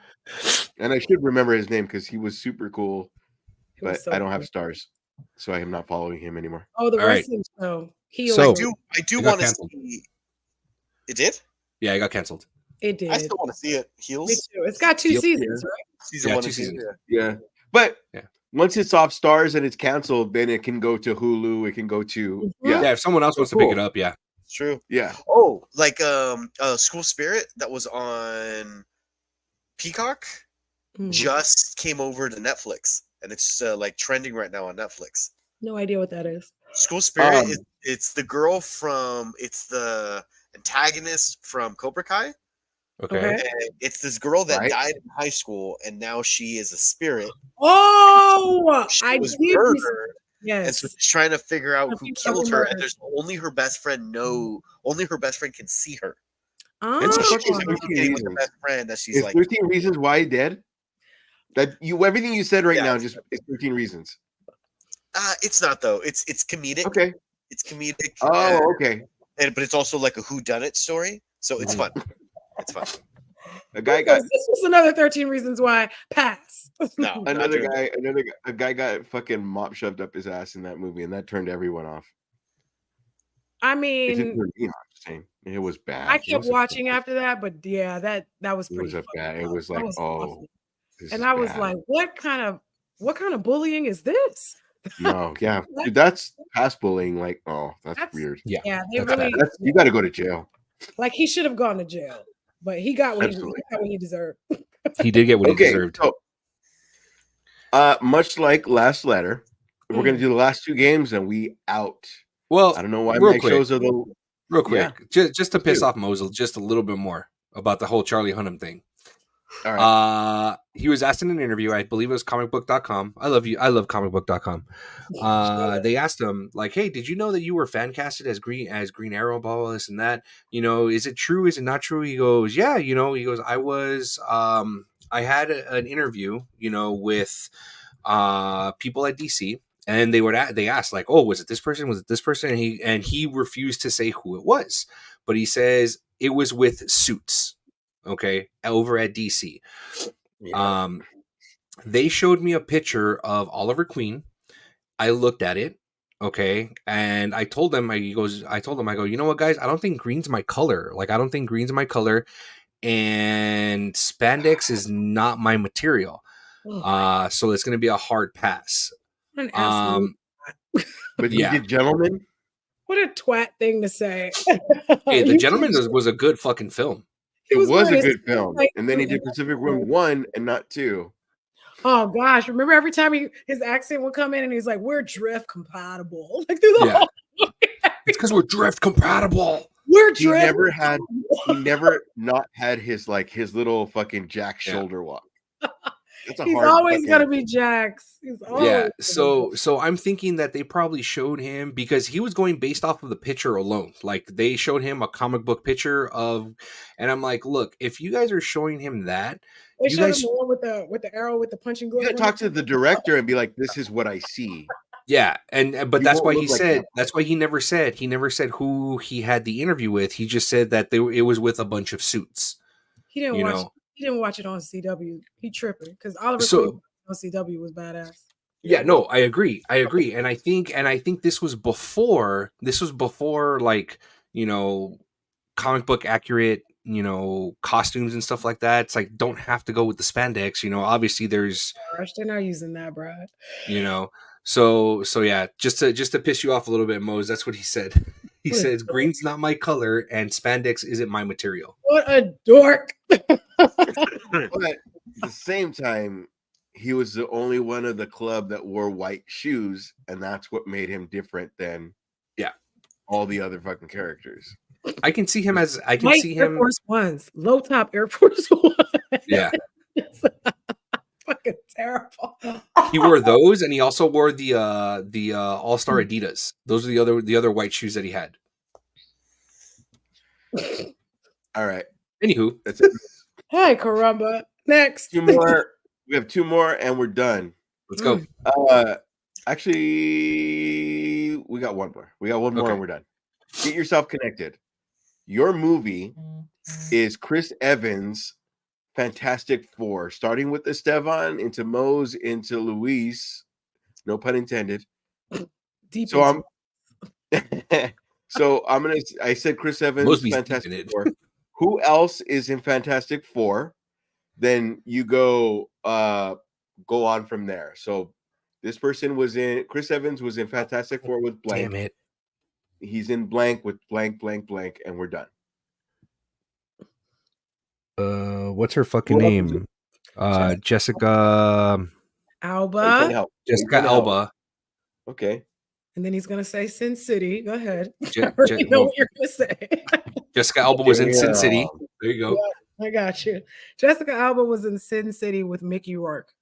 and I should remember his name because he was super cool, It was but so I don't have cool. stars, so I am not following him anymore. Oh, the All right. wrestling show. Heels. So- I do It got want to canceled. see. It did. Yeah, it got canceled. It did. I still want to see it. Me Heels. too. It's got 2 Yep. seasons, right? Season Yeah, 1 2 and season seasons. 2. Yeah, but Yeah. once it's off Stars and it's canceled, then it can go to Hulu. It can go to Yeah, if someone else wants to pick Cool. it up, yeah. It's true. yeah. Oh, like School Spirit that was on Peacock Mhm. just came over to Netflix, and it's like trending right now on Netflix. No idea what that is. School Spirit Um, it's the girl it's the antagonist from Cobra Kai. Okay. Okay. And it's this girl that Right. died in high school, and now she is a spirit. Oh, She I was did. murdered, and Yes. so she's trying to figure out A who few killed people her. And murdered. there's only her best friend only her best friend can see her. It's So a she's fucking communicating with her reasons. best friend that she's Is like, 13 Reasons Why He Dead? That you everything you said right Yeah, now it's- just it's 13 Reasons. it's not though. It's comedic. Okay. It's comedic. Oh, okay. but it's also like a whodunit story, so it's fun. It's fun. A guy got This was another 13 Reasons Why. Pass. No, not another doing that. guy got fucking mop shoved up his ass in that movie, and that turned everyone off. I It didn't mean, turn me off. I'm saying it was bad. I It kept was a- watching after that, but yeah, that was It pretty. was a fucking bad. It rough. was That like, was oh, awful. this And is I was bad. like, what kind of what kind of bullying is this? No, yeah, dude, that's past bullying. Like, oh, that's weird. Yeah, They that's really bad. You got to go to jail. like he should have gone to jail, but he got what he deserved. He did get what he Okay, deserved. so much like last letter, we're gonna do the last two games and we out. Well, I don't know why real my quick. shows are the Real quick, just to piss do. off Mosel just a little bit more about the whole Charlie Hunnam thing. All right. He was asked in an interview, I believe it was comicbook.com. I love comicbook.com. They asked him, like, hey, did you know that you were fan casted as Green Arrow, blah, blah, this and that? You know, is it true? Is it not true? He goes, yeah, you know, he goes, I was I had an interview, you know, with people at DC. And they asked, like, oh, was it this person? Was it this person? And he refused to say who it was. But he says it was with Suits, okay, over at DC. Yeah. They showed me a picture of Oliver Queen. I looked at it, okay, and I told them, I go, you know what, guys? I don't think green's my color. Like, I don't think green's my color, and spandex is not my material. So it's going to be a hard pass. But yeah, gentlemen. What a twat thing to say. Hey, The Gentleman was a good fucking film. It was a good film, and then he did Pacific Rim 1 and not 2. Oh gosh! Remember every time his accent would come in, and he's like, "We're drift compatible." Like through the whole. It's because we're drift compatible. We're drift. He never not had his little fucking Jack shoulder walk. He's always gonna be Jax. So I'm thinking that they probably showed him because he was going based off of the picture alone. Like they showed him a comic book picture of, and I'm like, look, if you guys are showing him that, they showed him the one with the arrow with the punching glove. You gotta talk to the director and be like, this is what I see. Yeah, but that's why he said that's why he never said who he had the interview with. He just said that it was with a bunch of Suits. He didn't watch. He didn't watch it on CW. He tripping because Oliver Queen on CW was badass. Yeah, no, I agree, and I think this was before like, you know, comic book accurate, you know, costumes and stuff like that. It's like, don't have to go with the spandex, you know. Obviously, there's they're not using that, bro. You know, so yeah, just to piss you off a little bit, Mose. That's what he said. He says green's not my color and spandex isn't my material. What a dork! But at the same time, he was the only one of the club that wore white shoes, and that's what made him different than all the other fucking characters. I can see him as Air Force Ones, low top Air Force One. Yeah. Fucking terrible. He wore those, and he also wore the All-Star Adidas. Those are the other white shoes that he had. All right. Anywho, that's it. Hey, caramba. Next. 2 more. We have 2 more, and we're done. Let's go. Actually, we got 1 more. And we're done. Get yourself connected. Your movie is Chris Evans' Fantastic Four, starting with Esteban into Mose into Luis. No pun intended. I said Chris Evans' Fantastic Four. Who else is in Fantastic Four? Then you go on from there. So this person Chris Evans was in Fantastic Four with blank. Damn it. He's in blank with blank, blank, blank, and we're done. What's her fucking name? Jessica Alba. Jessica Alba. Okay. And then he's gonna say Sin City. Go ahead. I already know what you're gonna say. Jessica Alba was in Sin City. There you go. Yeah, I got you. Jessica Alba was in Sin City with Mickey Rourke.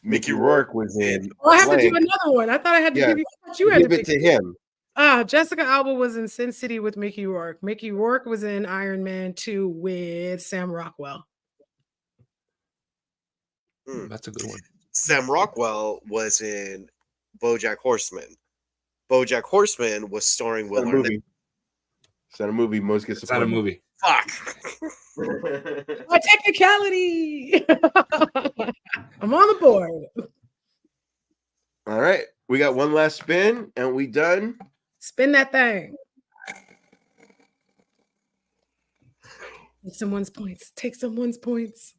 Mickey Rourke was in. Oh, I have to do another one. I thought I had to give you. You had to give it to him. Jessica Alba was in Sin City with Mickey Rourke. Mickey Rourke was in Iron Man 2 with Sam Rockwell. That's a good one. Sam Rockwell was in BoJack Horseman. BoJack Horseman was starring Will Arnett. It's not a movie. Most gets it's not a movie. Fuck. A technicality. I'm on the board. All right. We got one last spin and we done. Spin that thing. Take someone's points. Take someone's points.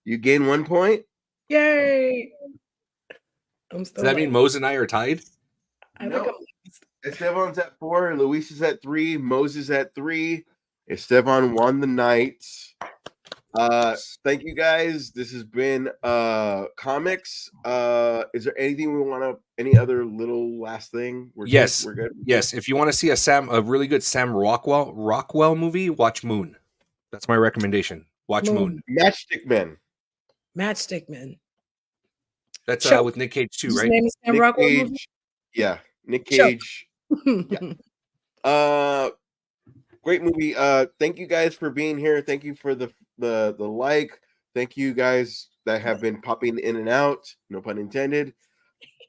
You gain 1 point. Yay! I'm Does still that mean Mose and I are tied? I think No. I'm Esteban's at 4. Luis is at 3. Moses at 3. Esteban won the night. Thank you guys. This has been Comix. Is there anything we want to? Any other little last thing? Yes. We're good. Yes. If you want to see a really good Sam Rockwell movie, watch Moon. That's my recommendation. Watch Moon. Matchstick Men. Matchstick Men. That's Show. with Nick Cage too, His right? name is Sam Nick Rockwell Cage. movie? Yeah, Nick Show. Cage. Great movie. Thank you guys for being here. Thank you for the like. Thank you guys that have been popping in and out. No pun intended.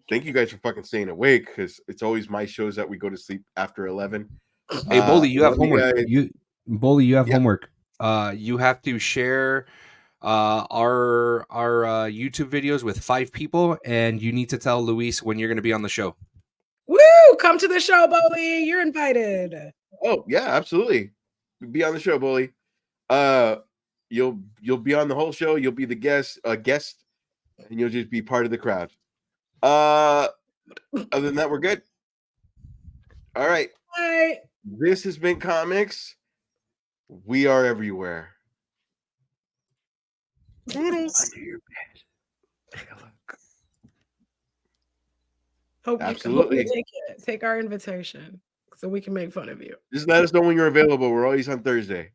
Thank you guys for fucking staying awake because it's always my shows that we go to sleep after 11. Hey, Boley, you have love you homework. guys. Boley, you have Yeah. homework. You have to share our YouTube videos with 5 people, and you need to tell Luis when you're going to be on the show. Woo! Come to the show, Boley. You're invited. Oh yeah, absolutely. Be on the show, Bully. You'll be on the whole show. You'll be the guest, and you'll just be part of the crowd. Other than that, we're good. All right. Bye. This has been Comix. We are everywhere. Toodles. Hope Absolutely. you take our invitation so we can make fun of you. Just let us know when you're available. We're always on Thursday.